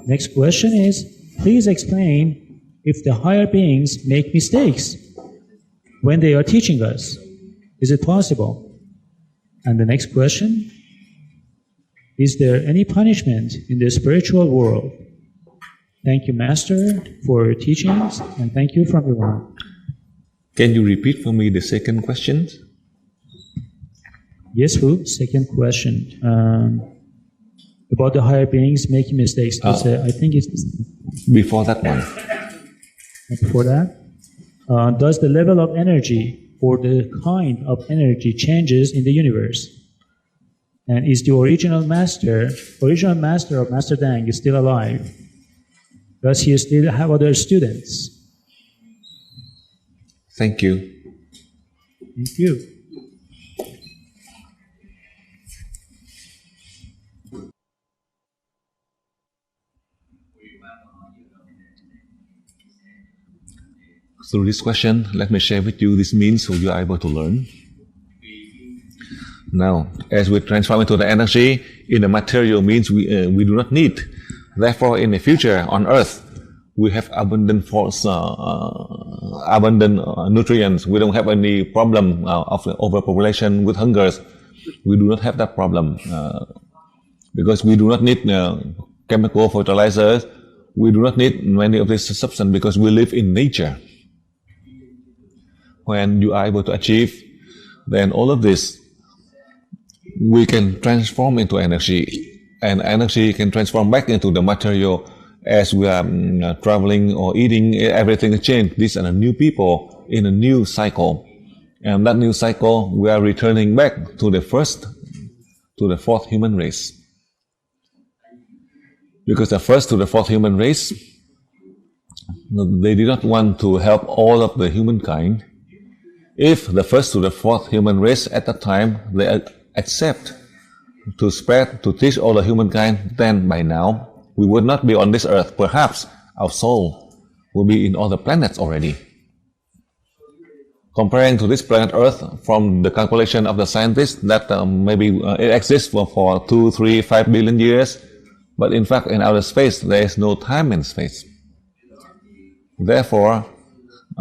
Next question is, please explain if the higher beings make mistakes when they are teaching us. Is it possible? And the next question, is there any punishment in the spiritual world? Thank you, Master, for your teachings, and thank you from everyone. Can you repeat for me the second question? Yes, Wu. Second question. About the higher beings making mistakes. I think it's before that one. Before that, does the level of energy or the kind of energy changes in the universe? And is the original master of Master Dang is still alive? Does he still have other students? Thank you. Thank you. Through this question, let me share with you this means so you are able to learn. Now, as we transform into the energy in the material means we do not need. Therefore, in the future on Earth, we have abundant force, abundant nutrients. We don't have any problem of overpopulation with hunger. We do not have that problem because we do not need chemical fertilizers. We do not need many of these substances because we live in nature. When you are able to achieve, then all of this we can transform into energy, and energy can transform back into the material as we are traveling or eating. Everything changes. These are the new people in a new cycle, and that new cycle we are returning back to the fourth human race, because the first to the fourth human race, they did not want to help all of the humankind. If the first to the fourth human race at that time they accept to spread, to teach all the humankind, then by now we would not be on this earth. Perhaps our soul will be in other planets already. Comparing to this planet Earth, from the calculation of the scientists, that maybe it exists for 2, 3, 5 billion years, but in fact in outer space there is no time and space. Therefore,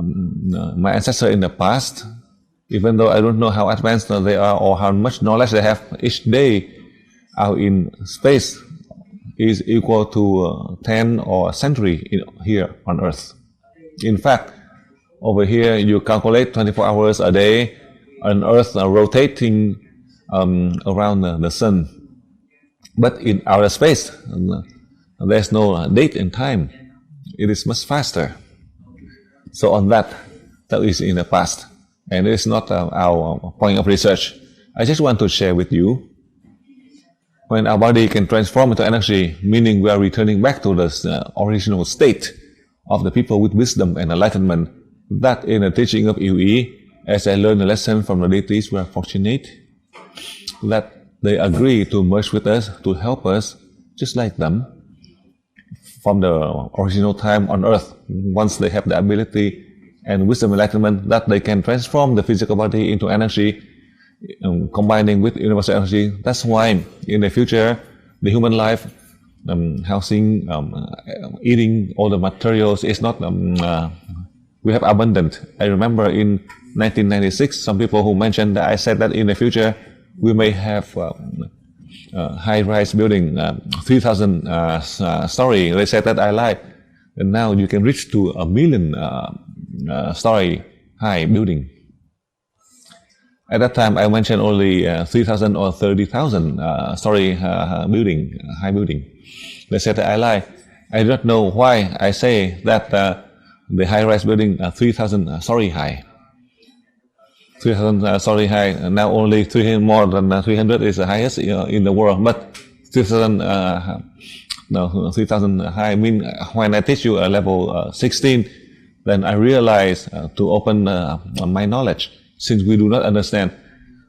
my ancestors in the past, even though I don't know how advanced they are or how much knowledge they have, each day out in space is equal to 10 or a century here on Earth. In fact, over here you calculate 24 hours a day on Earth rotating around the sun. But in outer space, there's no date and time. It is much faster. So on that is in the past, and it is not our point of research. I just want to share with you, when our body can transform into energy, meaning we are returning back to the original state of the people with wisdom and enlightenment, that in the teaching of Yue, as I learned a lesson from the deities, we are fortunate that they agree to merge with us, to help us, just like them, from the original time on Earth. Once they have the ability and wisdom enlightenment that they can transform the physical body into energy, combining with universal energy. That's why in the future the human life, housing, eating all the materials is not we have abundant. I remember in 1996 some people who mentioned that I said that in the future we may have high-rise building, 3,000 story. They said that I lied, and now you can reach to 1 million story high building. At that time I mentioned only 3,000 or 30,000 story building, high building. They said that I lie. I do not know why I say that the high-rise building 3,000 story high. 3,000 story high, now only 300, more than 300 is the highest in the world, but 3,000 high mean when I teach you a level 16, then I realize to open my knowledge, since we do not understand.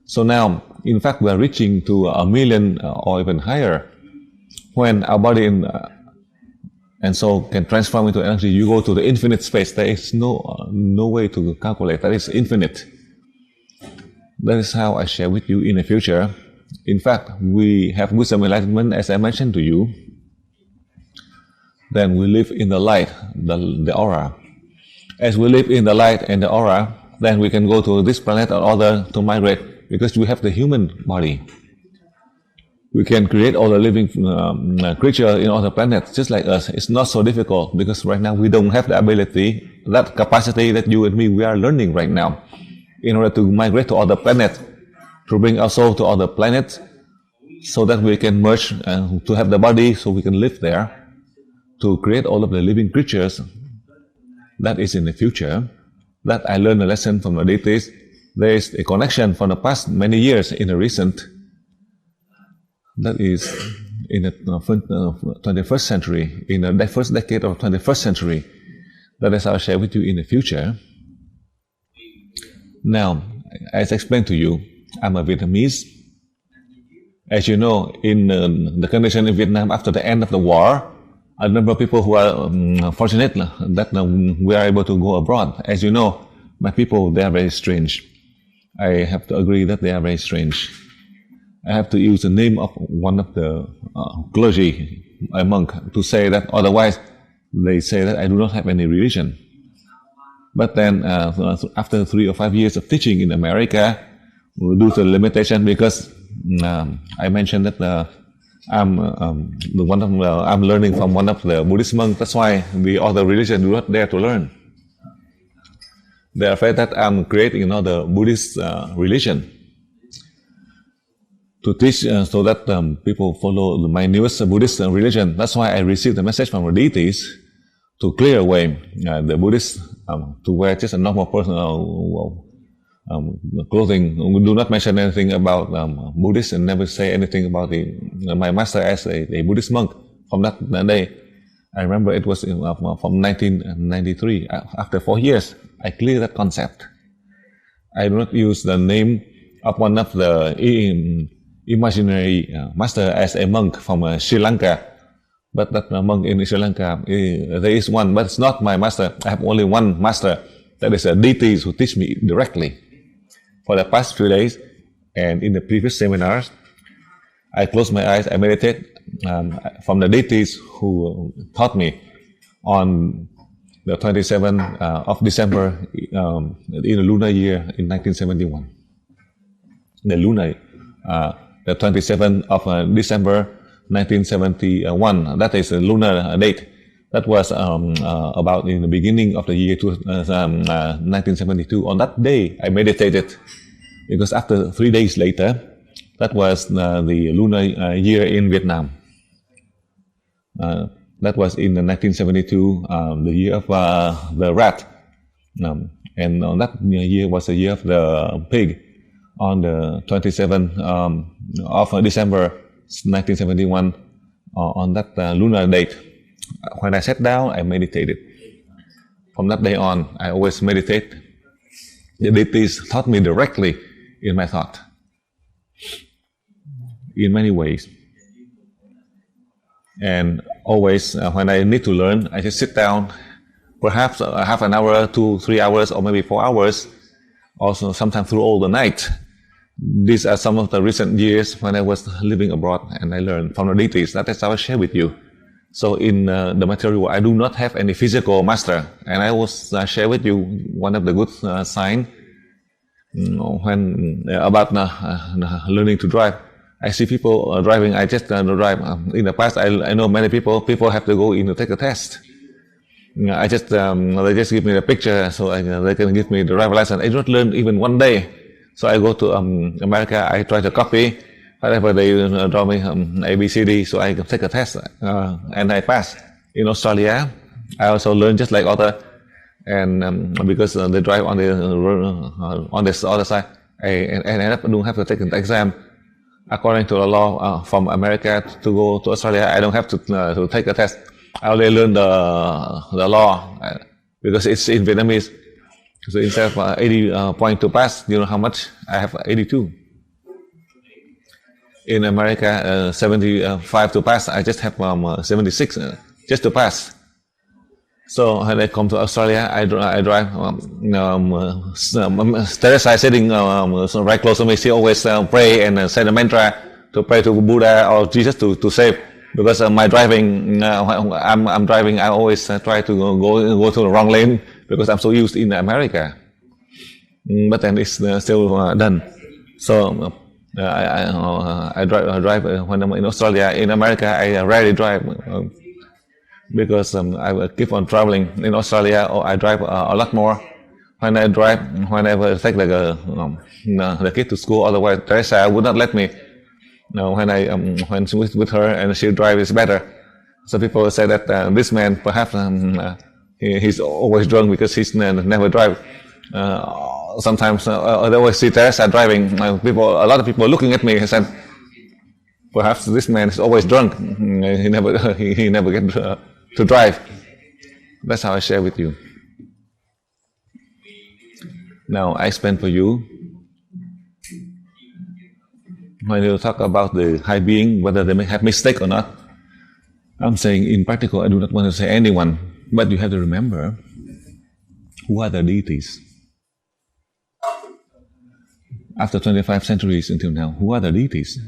So now, in fact, we are reaching to 1 million or even higher. When our body and soul can transform into energy, you go to the infinite space. There is no way to calculate. That is infinite. That is how I share with you in the future. In fact, we have wisdom enlightenment, as I mentioned to you. then we live in the light, the aura. As we live in the light and the aura, then we can go to this planet or other to migrate, because we have the human body. We can create all the living creature in other planets, just like us. It's not so difficult, because right now we don't have the ability, that capacity that you and me, we are learning right now, in order to migrate to other planets, to bring our soul to other planets, so that we can merge, to have the body, so we can live there, to create all of the living creatures. That is in the future. That I learned a lesson from the deities. There is a connection from the past many years in the recent. That is in the 21st century, in the first decade of 21st century. That is I'll share with you in the future. Now, as I explained to you, I'm a Vietnamese. As you know, in the condition in Vietnam after the end of the war, a number of people who are fortunate that we are able to go abroad. As you know, my people, they are very strange. I have to agree that they are very strange. I have to use the name of one of the clergy, a monk, to say that, otherwise they say that I do not have any religion. But then after 3 or 5 years of teaching in America, due to limitation, because I mentioned that I'm learning from one of the Buddhist monks. That's why the other religion do not dare to learn. They are afraid that I'm creating another Buddhist religion to teach, so that people follow my newest Buddhist religion. That's why I received the message from the deities to clear away the Buddhists to wear just a normal personal clothing. We do not mention anything about Buddhists, and never say anything about my master as a Buddhist monk. From that day, I remember it was from 1993. After 4 years, I cleared that concept. I do not use the name of one of the imaginary master as a monk from Sri Lanka. But that monk in Sri Lanka, there is one, but it's not my master. I have only one master. That is a deity who teach me directly. For the past few days, and in the previous seminars, I close my eyes, I meditate from the deities who taught me on the 27th of December in the lunar year in 1971. The lunar, the 27th of December 1971, that is a lunar date. That was about in the beginning of the year 1972. On that day, I meditated, because after 3 days later, that was the lunar year in Vietnam. That was in 1972, the year of the rat. And on that year was the year of the pig. On the 27th of December 1971, on that lunar date, when I sat down, I meditated. From that day on, I always meditate. The deities taught me directly in my thought, in many ways. And always, when I need to learn, I just sit down, perhaps half an hour, 2, 3 hours, or maybe 4 hours, also sometimes through all the night. These are some of the recent years when I was living abroad, and I learned from the deities. That is how I share with you. So in the material, I do not have any physical master, and I will share with you one of the good signs when about learning to drive. I see people driving. I just drive. In the past, I know many people have to go in to take a test. I just they just give me the picture, so they can give me the driver license. I don't learn even one day. So I go to America. I try to copy whatever they draw me, A, B, C, D, so I can take a test, and I pass. In Australia, I also learn just like other, and because they drive on the other side, I don't have to take an exam. According to the law from America, to go to Australia, I don't have to take a test. I only learn the law because it's in Vietnamese. So instead of 80 points to pass, you know how much? I have 82. In America, 75 to pass. I just have 76 just to pass. So when I come to Australia, I drive. Teresa sitting right close to me. She always pray and say the mantra to pray to Buddha or Jesus to save. because my driving, I'm driving, I always try to go to the wrong lane because I'm so used in America. But then it's still done. So I drive when I'm in Australia. In America, I rarely drive because I keep on traveling. In Australia, I drive a lot more. When I drive, whenever I take the kid to school, otherwise Teresa would not let me. When she was with her and she drives is better. So people say that this man perhaps he's always drunk because he's never drive. Sometimes they always see Teresa driving. A lot of people looking at me and said, perhaps this man is always drunk. He never get to drive. That's how I share with you. Now I explain for you. When you talk about the high being, whether they may have mistake or not, I'm saying in practical, I do not want to say anyone, but you have to remember who are the deities. After 25 centuries until now, who are the deities?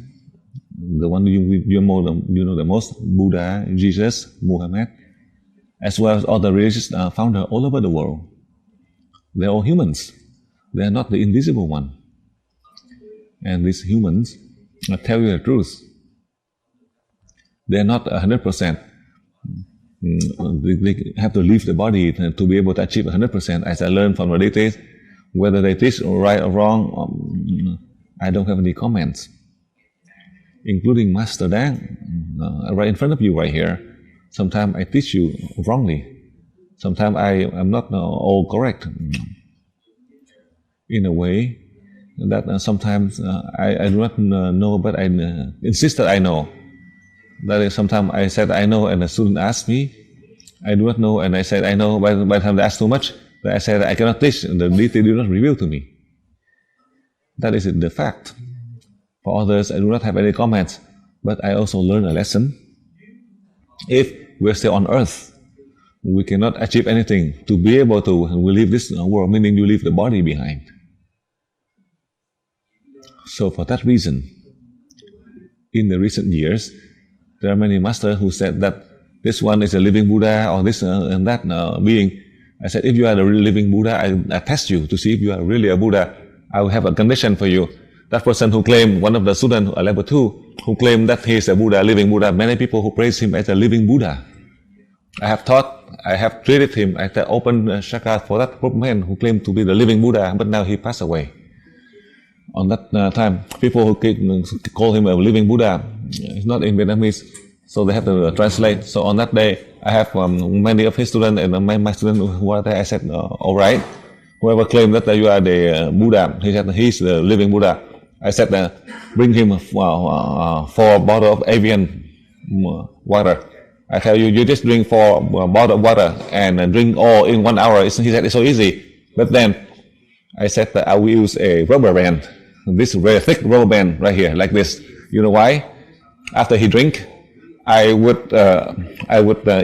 The one you know the most, Buddha, Jesus, Muhammad, as well as all the religious founders all over the world. They're all humans. They are not the invisible one. And these humans tell you the truth. They are not 100%. They have to leave the body to be able to achieve 100%. As I learned from the deities, whether they teach right or wrong, I don't have any comments. Including Master Dang, right in front of you right here. Sometimes I teach you wrongly. Sometimes I am not all correct. In a way that sometimes I do not know, but I insist that I know. That is, sometimes I said I know and the student asked me, I do not know, and I said I know. By the time they asked too much, I said I cannot teach, and the deity did not reveal to me. That is the fact. For others, I do not have any comments, but I also learn a lesson. If we're still on earth, we cannot achieve anything. To be able to leave this world, meaning you leave the body behind. So for that reason, in the recent years, there are many masters who said that this one is a living Buddha or this and that being. I said, if you are the living Buddha, I test you to see if you are really a Buddha. I will have a condition for you. That person who claimed, one of the students at level 2, who claimed that he is a Buddha, living Buddha, many people who praise him as a living Buddha. I have treated him at the open chakra for that poor man who claimed to be the living Buddha, but now he passed away. On that time, people who call him a living Buddha, it's not in Vietnamese, so they have to translate. So on that day, I have many of his students and my students who are there. I said, all right, whoever claimed that you are the Buddha, he said he's the living Buddha. I said, bring him 4 bottles of avian water. I tell you, you just drink 4 bottles of water and drink all in 1 hour. He said it's so easy. But then I said that I will use a rubber band, this very thick rubber band right here, like this. You know why? After he drink, I would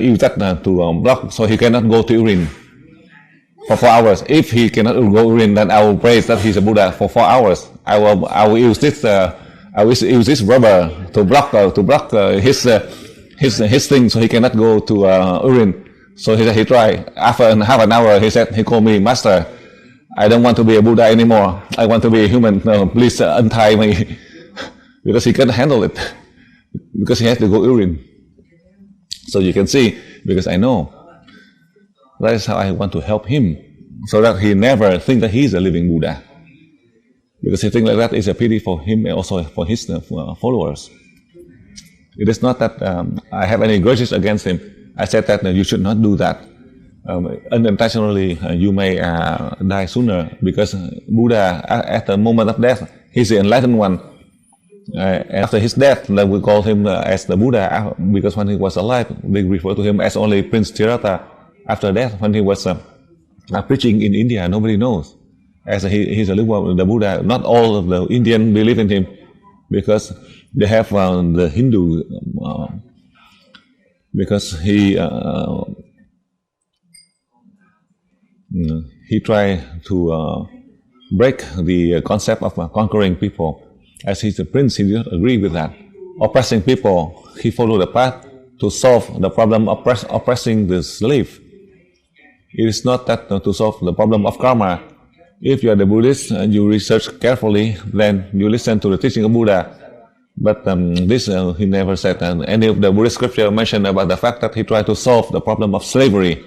use that to block so he cannot go to urine for 4 hours. If he cannot go urine, then I will praise that he's a Buddha for 4 hours. I will use this rubber to block his thing so he cannot go to urine. So he tried. After half an hour, he called me, Master, I don't want to be a Buddha anymore. I want to be a human. No, please untie me. Because he can't handle it. Because he has to go urine. So you can see, because I know. That is how I want to help him. So that he never think that he is a living Buddha. Because he think like that is a pity for him and also for his followers. It is not that I have any grudges against him. I said that you should not do that. Unintentionally, you may die sooner, because Buddha, at the moment of death, he's the enlightened one. After his death, we call him as the Buddha, because when he was alive, they refer to him as only Prince Tirata. After death, when he was preaching in India, nobody knows. As he's a living the Buddha. Not all of the Indians believe in him, because they have the Hindu, because he tried to break the concept of conquering people. As he's a prince, he did not agree with that. oppressing people, he followed the path to solve the problem of oppressing the slave. It is not that to solve the problem of karma. If you are the Buddhist and you research carefully, then you listen to the teaching of Buddha. But this he never said. And any of the Buddhist scripture mentioned about the fact that he tried to solve the problem of slavery.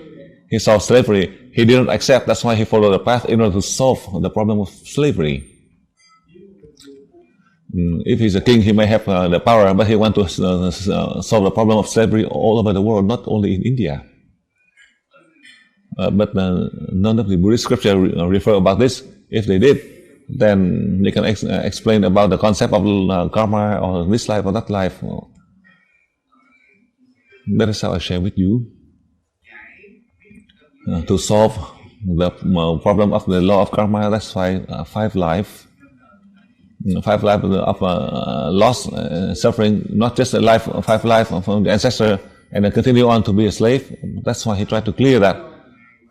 He solved slavery. He didn't accept. That's why he followed the path in order to solve the problem of slavery. If he's a king, he may have the power, but he wants to solve the problem of slavery all over the world, not only in India. But none of the Buddhist scripture refer about this. If they did, then they can explain about the concept of karma or this life or that life. That is how I share with you. To solve the problem of the law of karma, that's why 5 lives. 5 lives of loss, suffering, not just a life, 5 lives from the ancestor, and then continue on to be a slave. That's why he tried to clear that.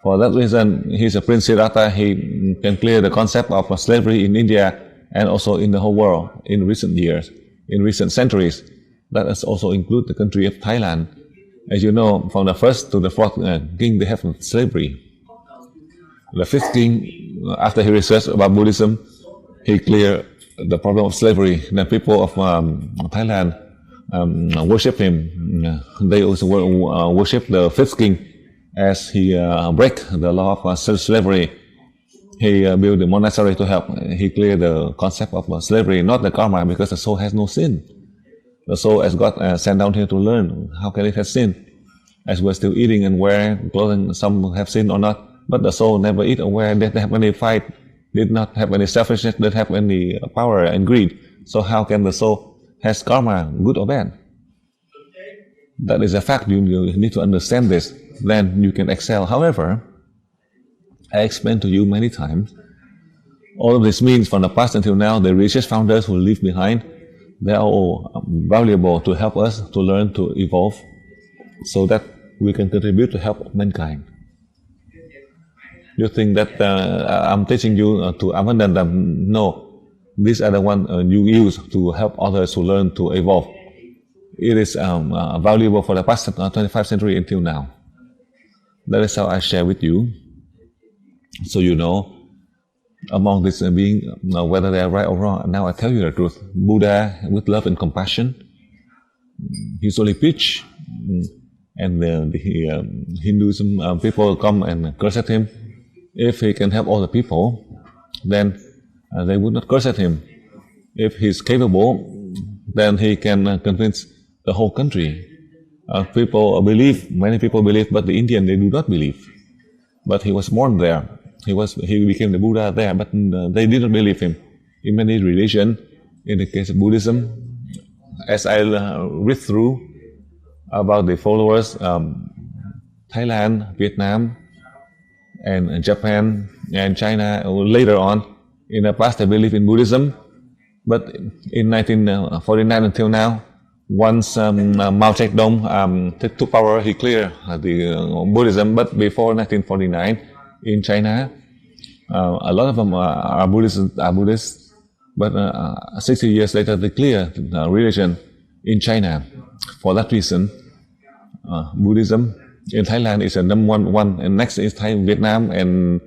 For that reason, he's a Prince Siddhartha. He can clear the concept of slavery in India and also in the whole world in recent years, in recent centuries. That has also include the country of Thailand. As you know, from the 1st to the 4th king, they have slavery. The 5th king, after he researched about Buddhism, he cleared the problem of slavery. The people of Thailand worship him. They also worship the 5th king as he break the law of slavery. He built a monastery to help. He cleared the concept of slavery, not the karma, because the soul has no sin. The soul, as God sent down here to learn, how can it have sin? As we're still eating and wearing clothing, some have sin or not, but the soul never eat or wear, didn't have any fight, did not have any selfishness, didn't have any power and greed. So how can the soul has karma, good or bad? That is a fact. You need to understand this. Then you can excel. However, I explained to you many times, all of this means from the past until now, the religious founders who leave behind, they are all valuable to help us to learn, to evolve, so that we can contribute to help mankind. You think that I'm teaching you to abandon them? No. These are the ones you use to help others to learn, to evolve. It is valuable for the past 25th century until now. That is how I share with you. So you know, among these beings, whether they are right or wrong, now I tell you the truth. Buddha, with love and compassion, he usually preach, and the Hinduism people come and curse at him. If he can help all the people, then they would not curse at him. If he's capable, then he can convince the whole country. People believe, many people believe, but the Indian, they do not believe. But he was born there. He became the Buddha there, but they didn't believe him. In many religions, in the case of Buddhism, as I read through about the followers, Thailand, Vietnam, and Japan, and China, later on, in the past they believed in Buddhism, but in 1949 until now, once Mao Zedong took power, he cleared the Buddhism. But before 1949, in China, a lot of them are Buddhists, but 60 years later they cleared the religion in China. For that reason, Buddhism in Thailand is the number one, and next is Vietnam and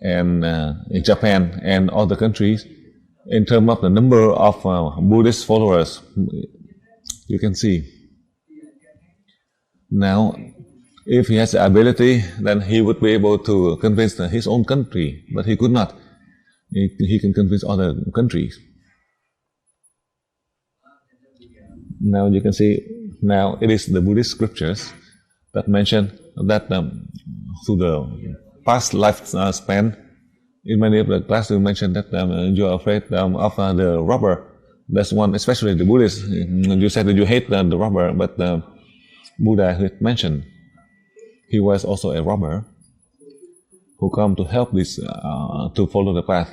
in Japan and other countries. In terms of the number of Buddhist followers, you can see. Now, if he has the ability, then he would be able to convince his own country, but he could not. He can convince other countries. Now you can see, now it is the Buddhist scriptures that mention that through the past lifespan, in many of the classes we mentioned that you are afraid of the robber. That's one, especially the Buddhists. You said that you hate the robber, but Buddha had mentioned he was also a robber who come to help this to follow the path.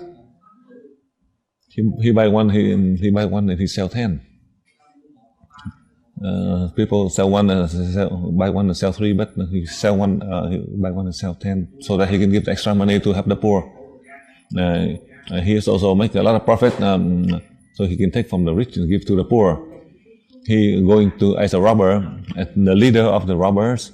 He buy one, he buy one, and he sell 10. People sell one, buy one and sell 3, but he sell one, he buy one and sell 10, so that he can give the extra money to help the poor. He is also make a lot of profit, so he can take from the rich and give to the poor. he going to as a robber, the leader of the robbers,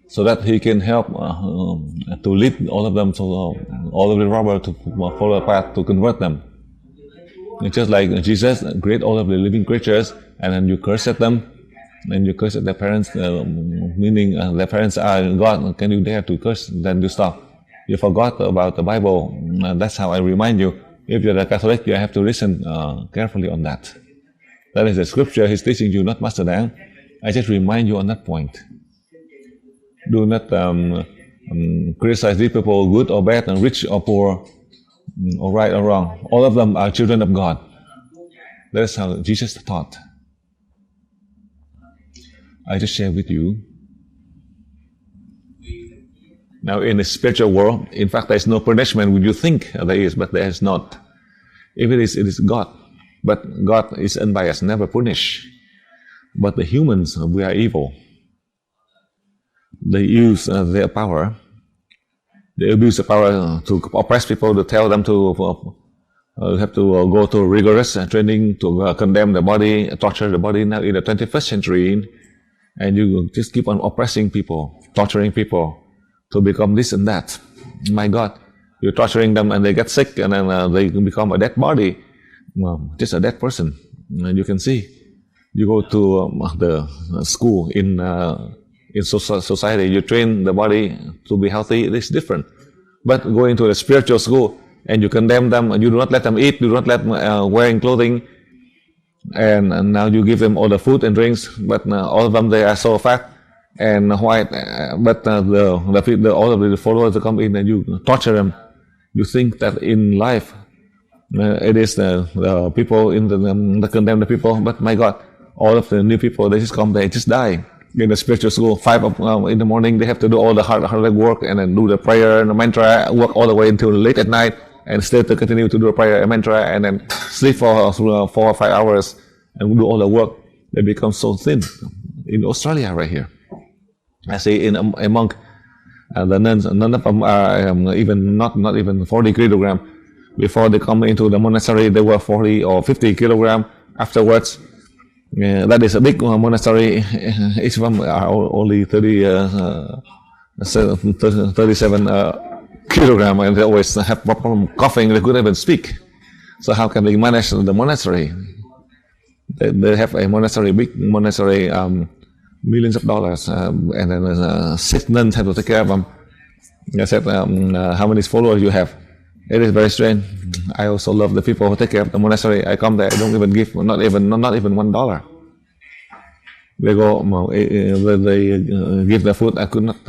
so that he can help to lead all of them, so all of the robbers to follow a path to convert them. It's just like Jesus create all of the living creatures, and then you curse at them, and you curse at their parents, meaning their parents are God. Can you dare to curse? Then you stop. You forgot about the Bible. That's how I remind you. If you're a Catholic, you have to listen carefully on that. That is the scripture he's teaching you, not Master Dang. I just remind you on that point. Do not criticize these people, good or bad, and rich or poor, or right or wrong. All of them are children of God. That's how Jesus taught. I just share with you. Now, in the spiritual world, in fact, there is no punishment when you think there is, but there is not. If it is God. But God is unbiased, never punish. But the humans, we are evil. They use their power. They abuse the power to oppress people, to tell them to have to go to rigorous training to condemn the body, torture the body. Now in the 21st century, and you just keep on oppressing people, torturing people to become this and that. My God, you're torturing them and they get sick, and then they become a dead body, just a dead person. And you can see, you go to the school in society, you train the body to be healthy. It is different. But going to a spiritual school and you condemn them, and you do not let them eat, you do not let them wearing clothing, and now you give them all the food and drinks, but all of them, they are so fat and white, but all of the followers come in and you torture them. You think that in life it is the people in the condemn the people, but my God, all of the new people, they just come, they just die. In the spiritual school, 5 in the morning, they have to do all the hard work, and then do the prayer and the mantra, work all the way until late at night, and still to continue to do the prayer and mantra, and then sleep for 4 or 5 hours and do all the work. They become so thin. In Australia, right here, I see in a monk, the nuns, none of them are even not even 40 kilogram. Before they come into the monastery, they were 40 or 50 kilogram. Afterwards, that is a big monastery. Each of them are only 37 kilogram, and they always have problem coughing. They couldn't even speak. So how can they manage the monastery? They have a monastery, big monastery, millions of dollars, and then 6 nuns have to take care of them. I said, how many followers you have? It is very strange. I also love the people who take care of the monastery. I come there, I don't even give, not even $1. They go, they give the food. I could not,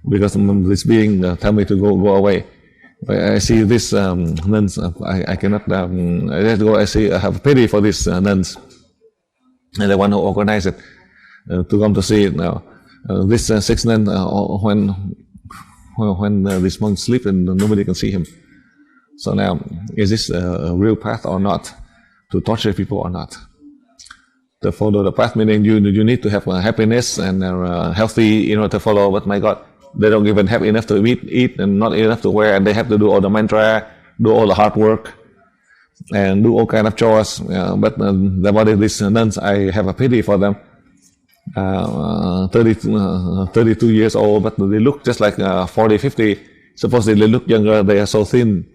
because this being tell me to go away. I see these nuns. I cannot. I have to go. I have pity for these nuns, and the one who organized it to come to see it now. This 6 nuns, when this monk sleep and nobody can see him. So now, is this a real path or not? To torture people or not? To follow the path, meaning you need to have happiness and healthy, to follow. But my God, they don't even have enough to eat and not enough to wear, and they have to do all the mantra, do all the hard work, and do all kind of chores. But the body, these nuns, I have a pity for them. 32 years old, but they look just like 40, 50. Supposedly they look younger. They are so thin.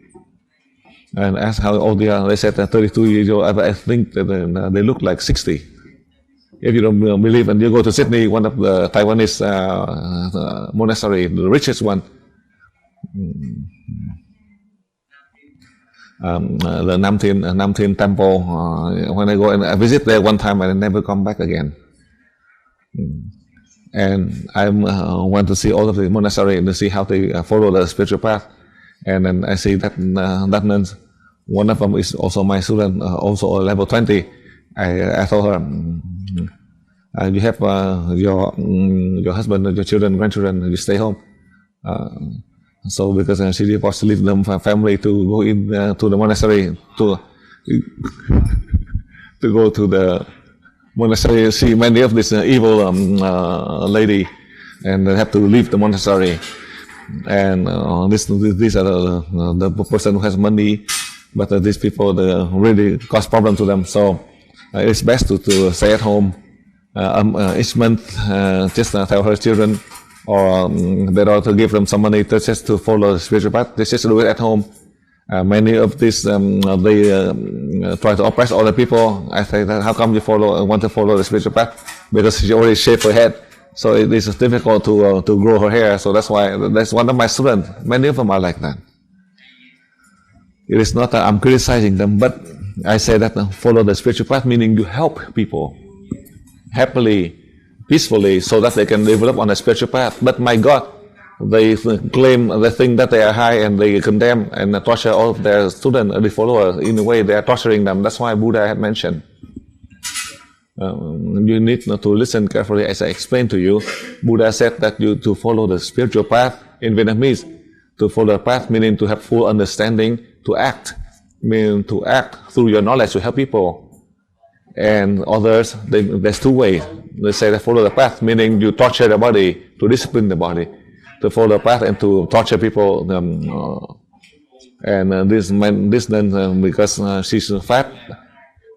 And ask how old they are. They said 32 years old. I think that they look like 60. If you don't believe, and you go to Sydney, one of the Taiwanese monastery, the richest one, the Nam Tien Temple. When I go and I visit there one time, I never come back again. And I want to see all of the monastery and to see how they follow the spiritual path. And then I see that nuns, one of them is also my student, also level 20. I told her, you have your husband, your children, grandchildren, you stay home. So because she was to leave them family to go in to the monastery to go to the monastery, see many of this evil lady, and they have to leave the monastery. And these are the person who has money, but these people, they really cause problem to them. So it's best to stay at home. Each month, just tell her children or their daughter, give them some money just to follow the spiritual path. They just do it at home. Many of these, they try to oppress other people. I say that, how come you want to follow the spiritual path? Because she already shaved her head, so it is difficult to grow her hair. So that's why, that's one of my students. Many of them are like that. It is not that I'm criticizing them, but I say that follow the spiritual path, meaning you help people happily, peacefully, so that they can develop on a spiritual path. But my God, they claim, they think that they are high, and they condemn and torture all of their students, the followers. In a way, they are torturing them. That's why Buddha had mentioned. You need to listen carefully as I explained to you. Buddha said that you to follow the spiritual path in Vietnamese. To follow the path meaning to have full understanding. To act meaning to act through your knowledge to help people. And others, there's two ways. They say that follow the path, meaning you torture the body to discipline the body. To follow the path and to torture people. This then because she's fat,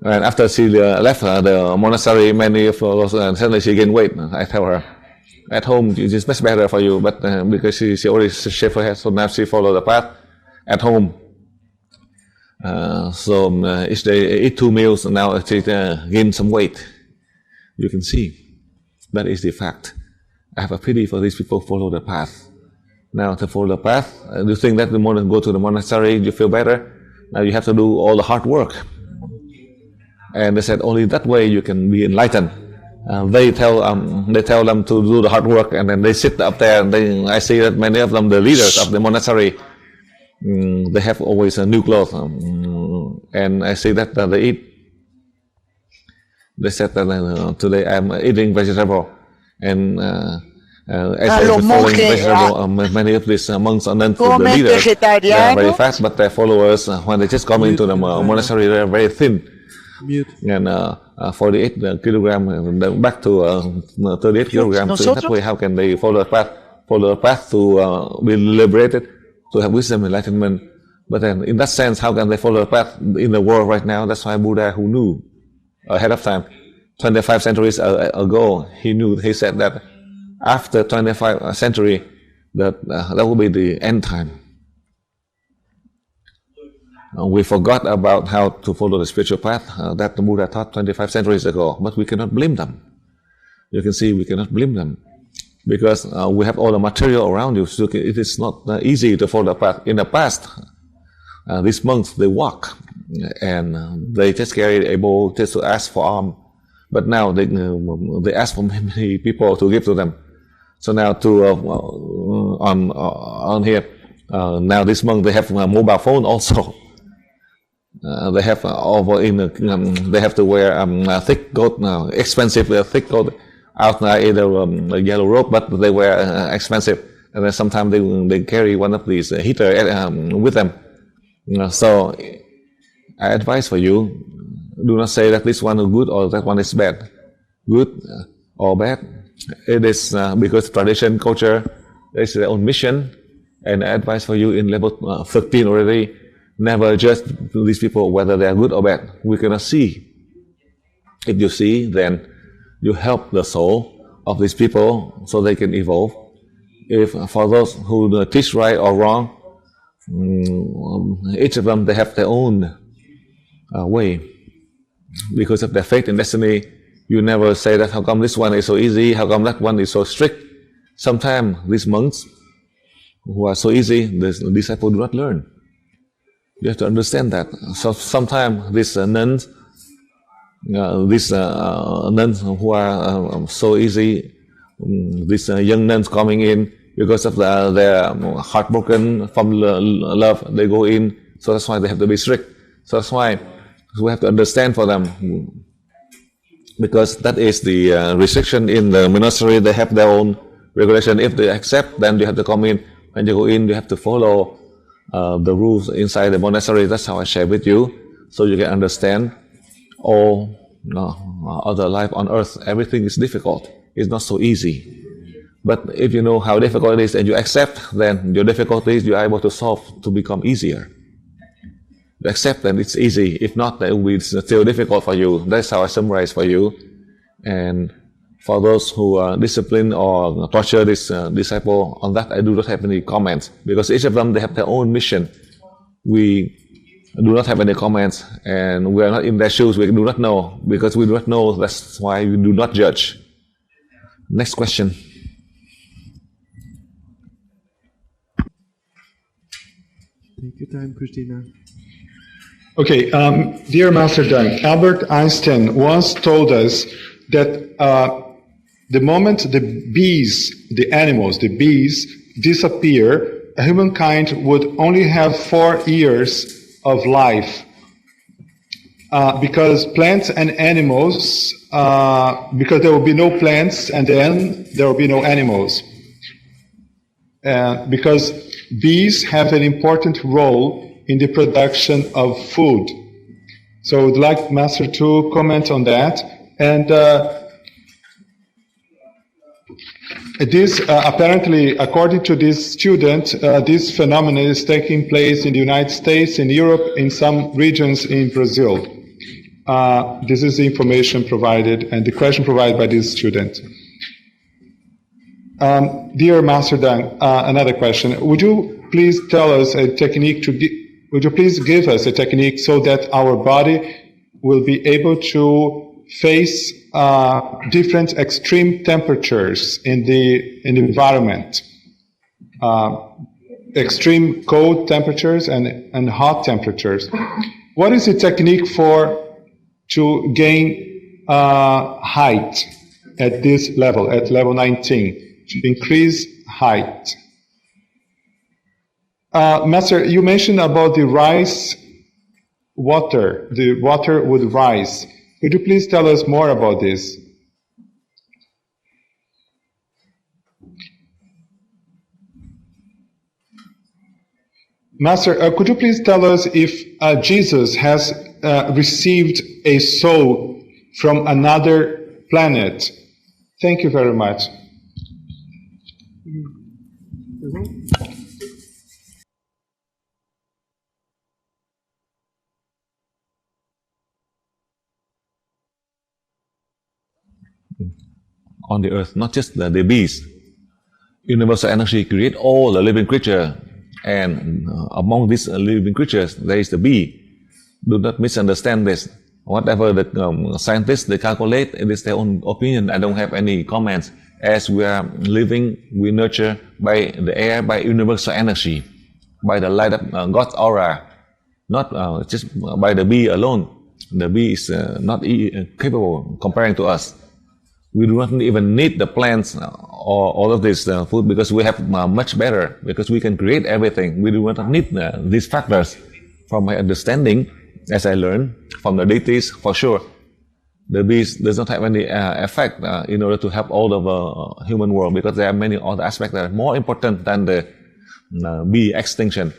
and after she left the monastery, many of us suddenly she gained weight. I tell her, at home it's much better for you, but because she already shaved her head, so now she follow the path at home. Each day eat 2 meals, and now she gained some weight. You can see that is the fact. I have a pity for these people who follow the path. Now to follow the path, you think that the moment you go to the monastery you feel better. Now you have to do all the hard work. And they said only that way you can be enlightened. They tell them to do the hard work, and then they sit up there. And I see that many of them, the leaders of the monastery, they have always a new clothes, and I see that they eat. They said that today I'm eating vegetable, and as I was following vegetable, many of these monks and nuns, the leaders, they are very fast, but their followers, when they just come into the monastery, they are very thin. And 48 kilogram back to 38 kilograms. So that way, how can they follow the path to be liberated, to have wisdom, enlightenment? But then, in that sense, how can they follow the path in the world right now? That's why Buddha, who knew ahead of time, 25 centuries ago, he said that after 25 century, that will be the end time. We forgot about how to follow the spiritual path that the Buddha taught 25 centuries ago, but we cannot blame them. You can see we cannot blame them, because we have all the material around you, so it is not easy to follow the path. In the past, these monks, they walk, and they just carry a bowl just to ask for alms. But now they ask for many people to give to them. So now on here, now this monk, they have a mobile phone also. They have they have to wear a thick coat now, expensive thick coat outside, either a yellow robe, but they wear expensive. And then sometimes they carry one of these heater with them. So I advise for you, do not say that this one is good or that one is bad. Good or bad, it is because tradition, culture, is their own mission. And I advise for you in level 13 already, never judge these people whether they are good or bad. We cannot see. If you see, then you help the soul of these people so they can evolve. If for those who teach right or wrong, each of them, they have their own way. Because of their faith in destiny, you never say that how come this one is so easy, how come that one is so strict. Sometimes these monks who are so easy, the disciples do not learn. You have to understand that. So sometimes these nuns, nuns who are so easy, these young nuns coming in because of their heartbroken from love, they go in. So that's why they have to be strict. So that's why we have to understand for them, because that is the restriction in the monastery. They have their own regulation. If they accept, then you have to come in. When you go in, you have to follow the rules inside the monastery. That's how I share with you, so you can understand all other life on earth. Everything is difficult. It's not so easy. But if you know how difficult it is and you accept, then your difficulties you are able to solve to become easier. accept that it's easy. If not, that will be still difficult for you. That's how I summarize for you. And for those who discipline or torture this disciple, on that I do not have any comments, because each of them, they have their own mission. We do not have any comments, and we are not in their shoes. We do not know, because we do not know. That's why we do not judge. Next question. Take your time, Christina. Okay, dear Master Deng, Albert Einstein once told us that the moment the bees disappear, humankind would only have 4 years of life. Because plants and animals, because there will be no plants and then there will be no animals. Because bees have an important role in the production of food. So I would like Master to comment on that. And this, apparently, according to this student, this phenomenon is taking place in the United States, in Europe, in some regions in Brazil. This is the information provided and the question provided by this student. Dear Master Deng, another question. Would you please tell us a technique would you please give us a technique so that our body will be able to face different extreme temperatures in the environment, extreme cold temperatures and hot temperatures? What is the technique to gain height at this level, at level 19, to increase height? Master, you mentioned about the water would rise. Could you please tell us more about this? Master, could you please tell us if Jesus has received a soul from another planet? Thank you very much. On the earth, not just the bees. Universal energy create all the living creature, and among these living creatures, there is the bee. Do not misunderstand this. Whatever the scientists they calculate, it is their own opinion. I don't have any comments. As we are living, we nurture by the air, by universal energy, by the light of God's aura, not just by the bee alone. The bee is not capable comparing to us. We do not even need the plants or all of this food, because we have much better, because we can create everything. We do not need these factors. From my understanding, as I learned from the deities, for sure, the bees does not have any effect in order to help all of the human world, because there are many other aspects that are more important than the bee extinction.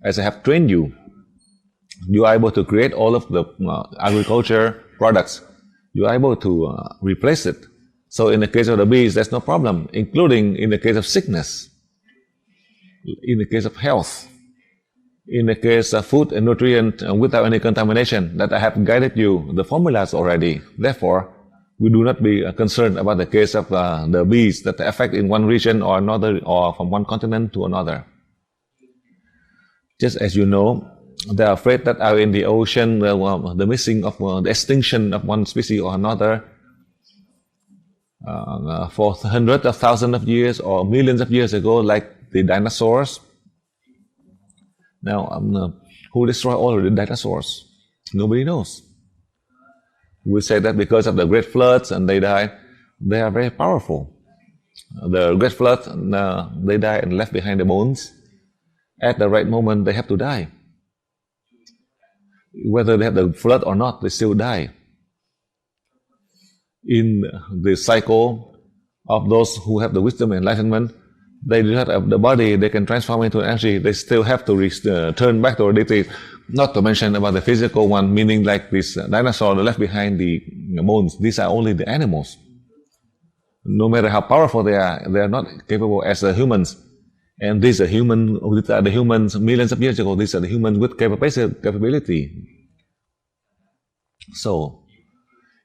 As I have trained you, you are able to create all of the agriculture products. You are able to replace it. So in the case of the bees, there's no problem, including in the case of sickness, in the case of health, in the case of food and nutrient without any contamination, that I have guided you the formulas already. Therefore, we do not be concerned about the case of the bees that affect in one region or another, or from one continent to another. Just as you know, they are afraid that out in the ocean, the missing of the extinction of one species or another, for hundreds of thousands of years or millions of years ago, like the dinosaurs. Now, who destroyed all of the dinosaurs? Nobody knows. We say that because of the great floods and they died. They are very powerful. The great flood, they died and left behind the bones. At the right moment, they have to die. Whether they have the flood or not, they still die. In the cycle of those who have the wisdom and enlightenment, they do not have the body they can transform into energy. They still have to return back to our deity. Not to mention about the physical one, meaning like this dinosaur left behind the bones. These are only the animals. No matter how powerful they are not capable as humans. And these are the humans millions of years ago. These are the humans with capability. So,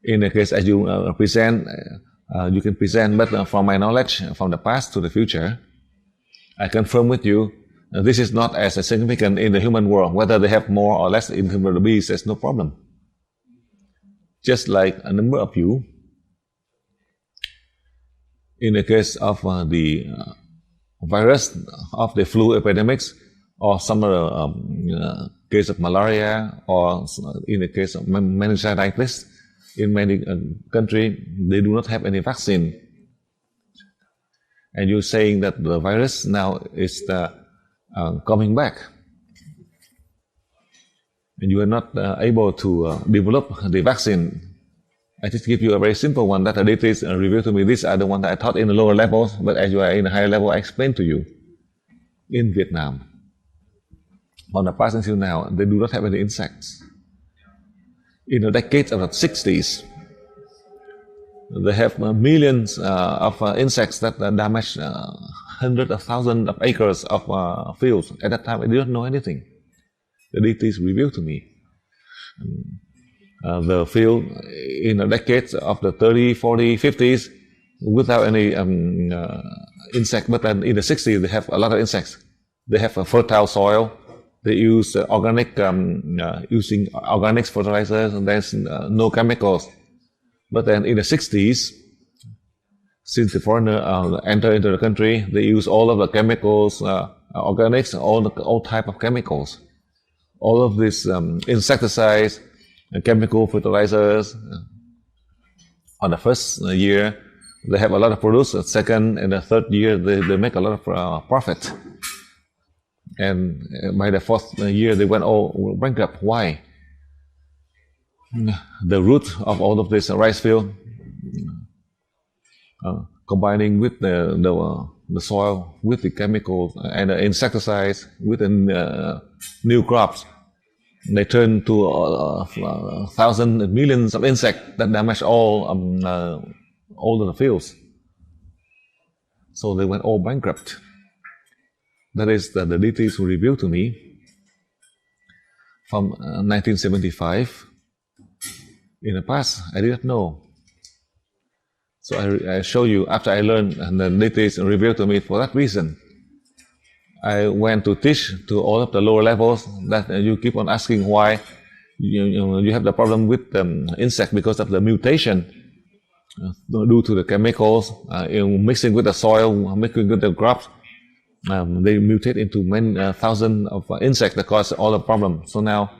in the case as you present, you can present, but from my knowledge from the past to the future, I confirm with you, this is not as significant in the human world. Whether they have more or less in human beings, there's no problem. Just like a number of you, in the case of the virus of the flu epidemics, or some other case of malaria, or in the case of meningitis, in many countries, they do not have any vaccine. And you're saying that the virus now is coming back. And you are not able to develop the vaccine. I just give you a very simple one that the deities revealed to me. These are the ones that I taught in the lower levels, but as you are in a higher level, I explained to you. In Vietnam, from the past until now, they do not have any insects. In the decades of the 60s, they have millions of insects that damage hundreds of thousands of acres of fields. At that time, I did not know anything. The deities revealed to me. The field in the decades of the 30, 40, 50s, without any insect, but then in the 60s, they have a lot of insects. They have a fertile soil. They use using organic fertilizers, and there's no chemicals. But then in the 60s, since the foreigner enter into the country, they use all of the chemicals, organics, all type of chemicals. All of these insecticides, chemical fertilizers. On the first year, they have a lot of produce. The second and the third year, they make a lot of profit. And by the fourth year, they went all bankrupt. Why? The root of all of this rice field, combining with the soil, with the chemicals and the insecticides, with the new crops, they turn to thousands and millions of insects that damage all of the fields. So they went all bankrupt. That is the deities who revealed to me from 1975. In the past, I did not know. So I show you, after I learned, and the deities revealed to me for that reason. I went to teach to all of the lower levels that you keep on asking why you have the problem with insect because of the mutation due to the chemicals mixing with the soil, mixing with the crops. They mutate into many thousands of insects that cause all the problem. So now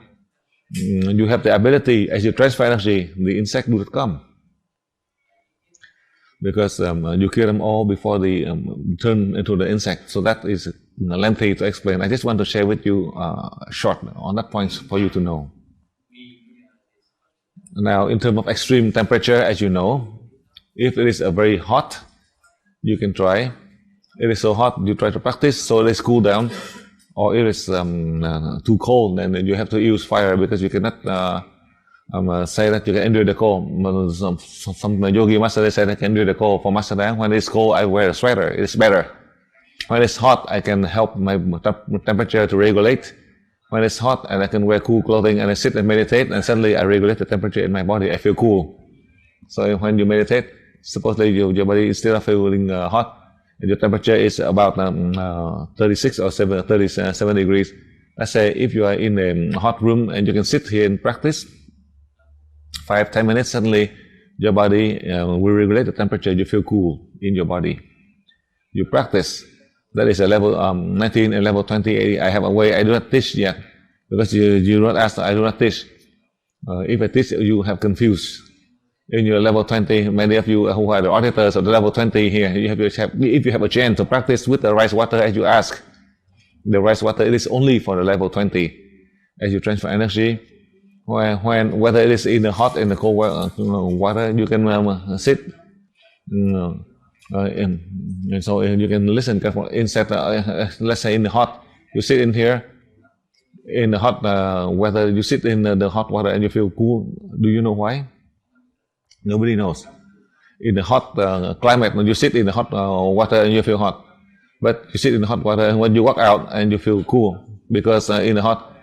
you have the ability, as you transfer energy, the insect will come. Because you kill them all before they turn into the insect. So that is lengthy to explain. I just want to share with you short on that point for you to know. Now, in terms of extreme temperature, as you know, if it is very hot, you can try. If it is so hot, you try to practice so it is cool down. Or if it's too cold, then you have to use fire because you cannot say that you can endure the cold. Some yogi master, they say they can endure the cold. For Master Dang, when it's cold, I wear a sweater. It's better. When it's hot, I can help my temperature to regulate. When it's hot, and I can wear cool clothing, and I sit and meditate, and suddenly I regulate the temperature in my body. I feel cool. So when you meditate, supposedly your body is still feeling hot, and your temperature is about 36 or 37 degrees. Let's say if you are in a hot room and you can sit here and practice 5-10 minutes, suddenly your body will regulate the temperature. You feel cool in your body. You practice. That is a level 19 and level 20. I have a way. I do not teach yet because you do not ask. I do not teach. If I teach, you have confused. In your level 20, many of you who are the auditors of the level 20 here, if you have a chance to practice with the rice water as you ask, the rice water, it is only for the level 20. As you transfer energy, whether it is in the hot and the cold water, you can sit. And so you can listen carefully. Instead, let's say in the hot, you sit in here, in the hot weather, you sit in the hot water and you feel cool. Do you know why? Nobody knows. In the hot climate, when you sit in the hot water and you feel hot, But you sit in hot water, when you walk out and you feel cool, because in the hot,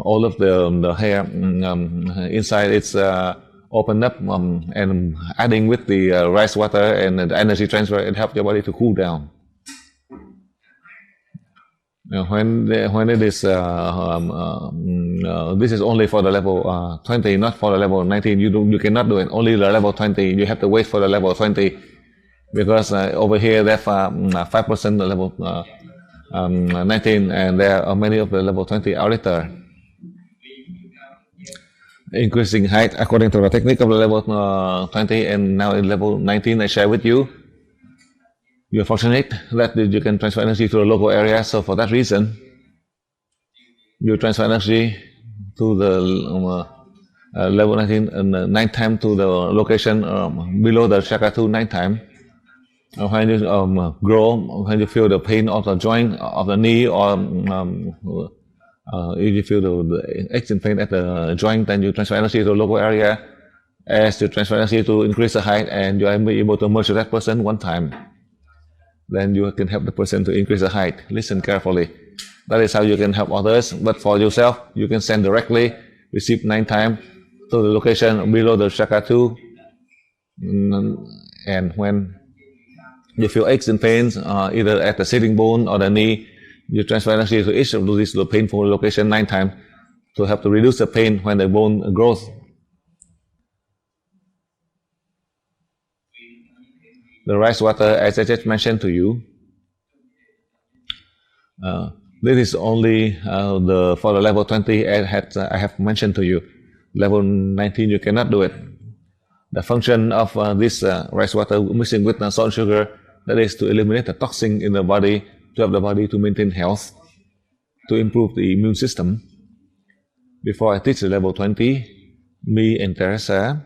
all of the hair inside it's opened up and adding with the rice water and the energy transfer, it helps your body to cool down. When it is this is only for the level 20, not for the level 19. You cannot do it. Only the level 20. You have to wait for the level 20, because over here they have 5% the level 19, and there are many of the level 20 are later. Increasing height according to the technique of the level 20, and now in level 19 I share with you. You're fortunate that you can transfer energy to the local area, so for that reason, you transfer energy to the level 19 and 9 times to the location below the chakra 2 9 times. When you grow, when you feel the pain of the joint of the knee, or if you feel the aches and pain at the joint, then you transfer energy to the local area. As you transfer energy to increase the height, and you are able to merge with that person one time, then you can help the person to increase the height. Listen carefully. That is how you can help others. But for yourself, you can send directly, receive 9 times to the location below the chakra 2. And when you feel aches and pains, either at the sitting bone or the knee, you transfer energy to each of these painful locations 9 times to help to reduce the pain when the bone grows. The rice water, as I just mentioned to you, this is only for the level 20 I have mentioned to you. Level 19 you cannot do it. The function of this rice water mixing with salt and sugar, that is to eliminate the toxin in the body, to help the body to maintain health, to improve the immune system. Before I teach the level 20, me and Teresa,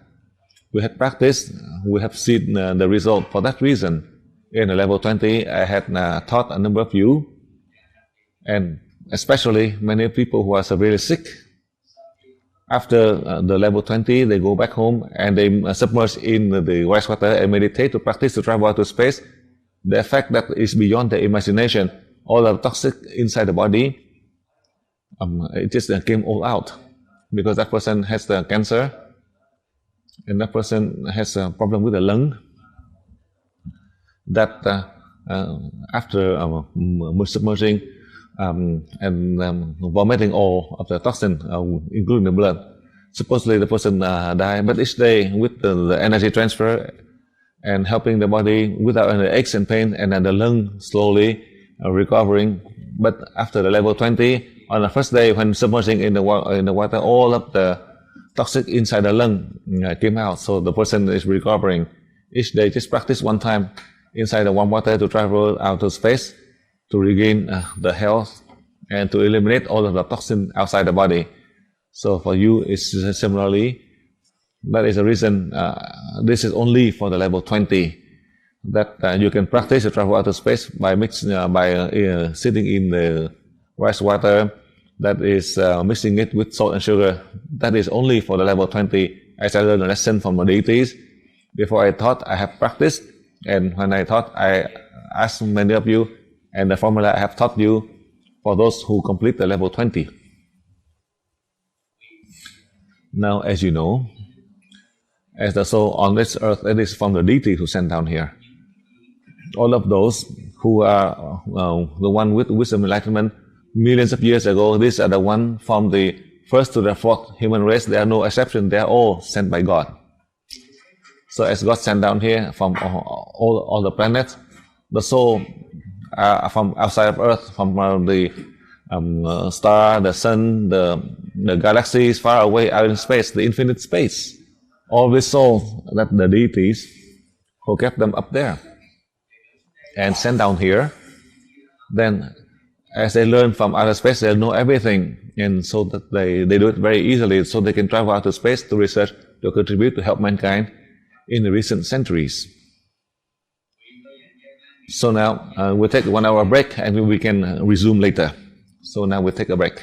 we had practiced, we have seen the result. For that reason, in the level 20, I had taught a number of you, and especially many people who are severely sick. After the level 20, they go back home and they submerge in the rice water and meditate to practice to travel out to space. The effect that is beyond their imagination. All the toxic inside the body, it just came all out, because that person has the cancer, and that person has a problem with the lung. That after submerging and vomiting all of the toxin, including the blood, supposedly the person died. But each day with the energy transfer and helping the body without any aches and pain, and then the lung slowly recovering. But after the level 20, on the first day when submerging in the water, all of the toxic inside the lung came out, so the person is recovering. Each day just practice 1 time inside the warm water to travel out to space, to regain the health and to eliminate all of the toxin outside the body. So for you, it's similarly. That is the reason this is only for the level 20, that you can practice to travel out to space by sitting in the rice water, that is mixing it with salt and sugar. That is only for the level 20. As I learned a lesson from the deities, before I taught, I have practiced, and when I taught, I asked many of you, and the formula I have taught you for those who complete the level 20. Now, as you know, as the soul on this earth, it is from the deity who sent down here. All of those who are the one with wisdom enlightenment millions of years ago, these are the one from the first to the fourth human race. There are no exception. They are all sent by God. So as God sent down here from all the planets, the soul from outside of earth, from the star, the sun, the galaxies far away out in space, the infinite space. All these souls, that the deities who kept them up there and sent down here, then as they learn from outer space, they'll know everything, and so that they do it very easily, so they can travel out to space to research, to contribute to help mankind in the recent centuries. So now we'll take a 1 hour break, and we can resume later. So now we'll take a break.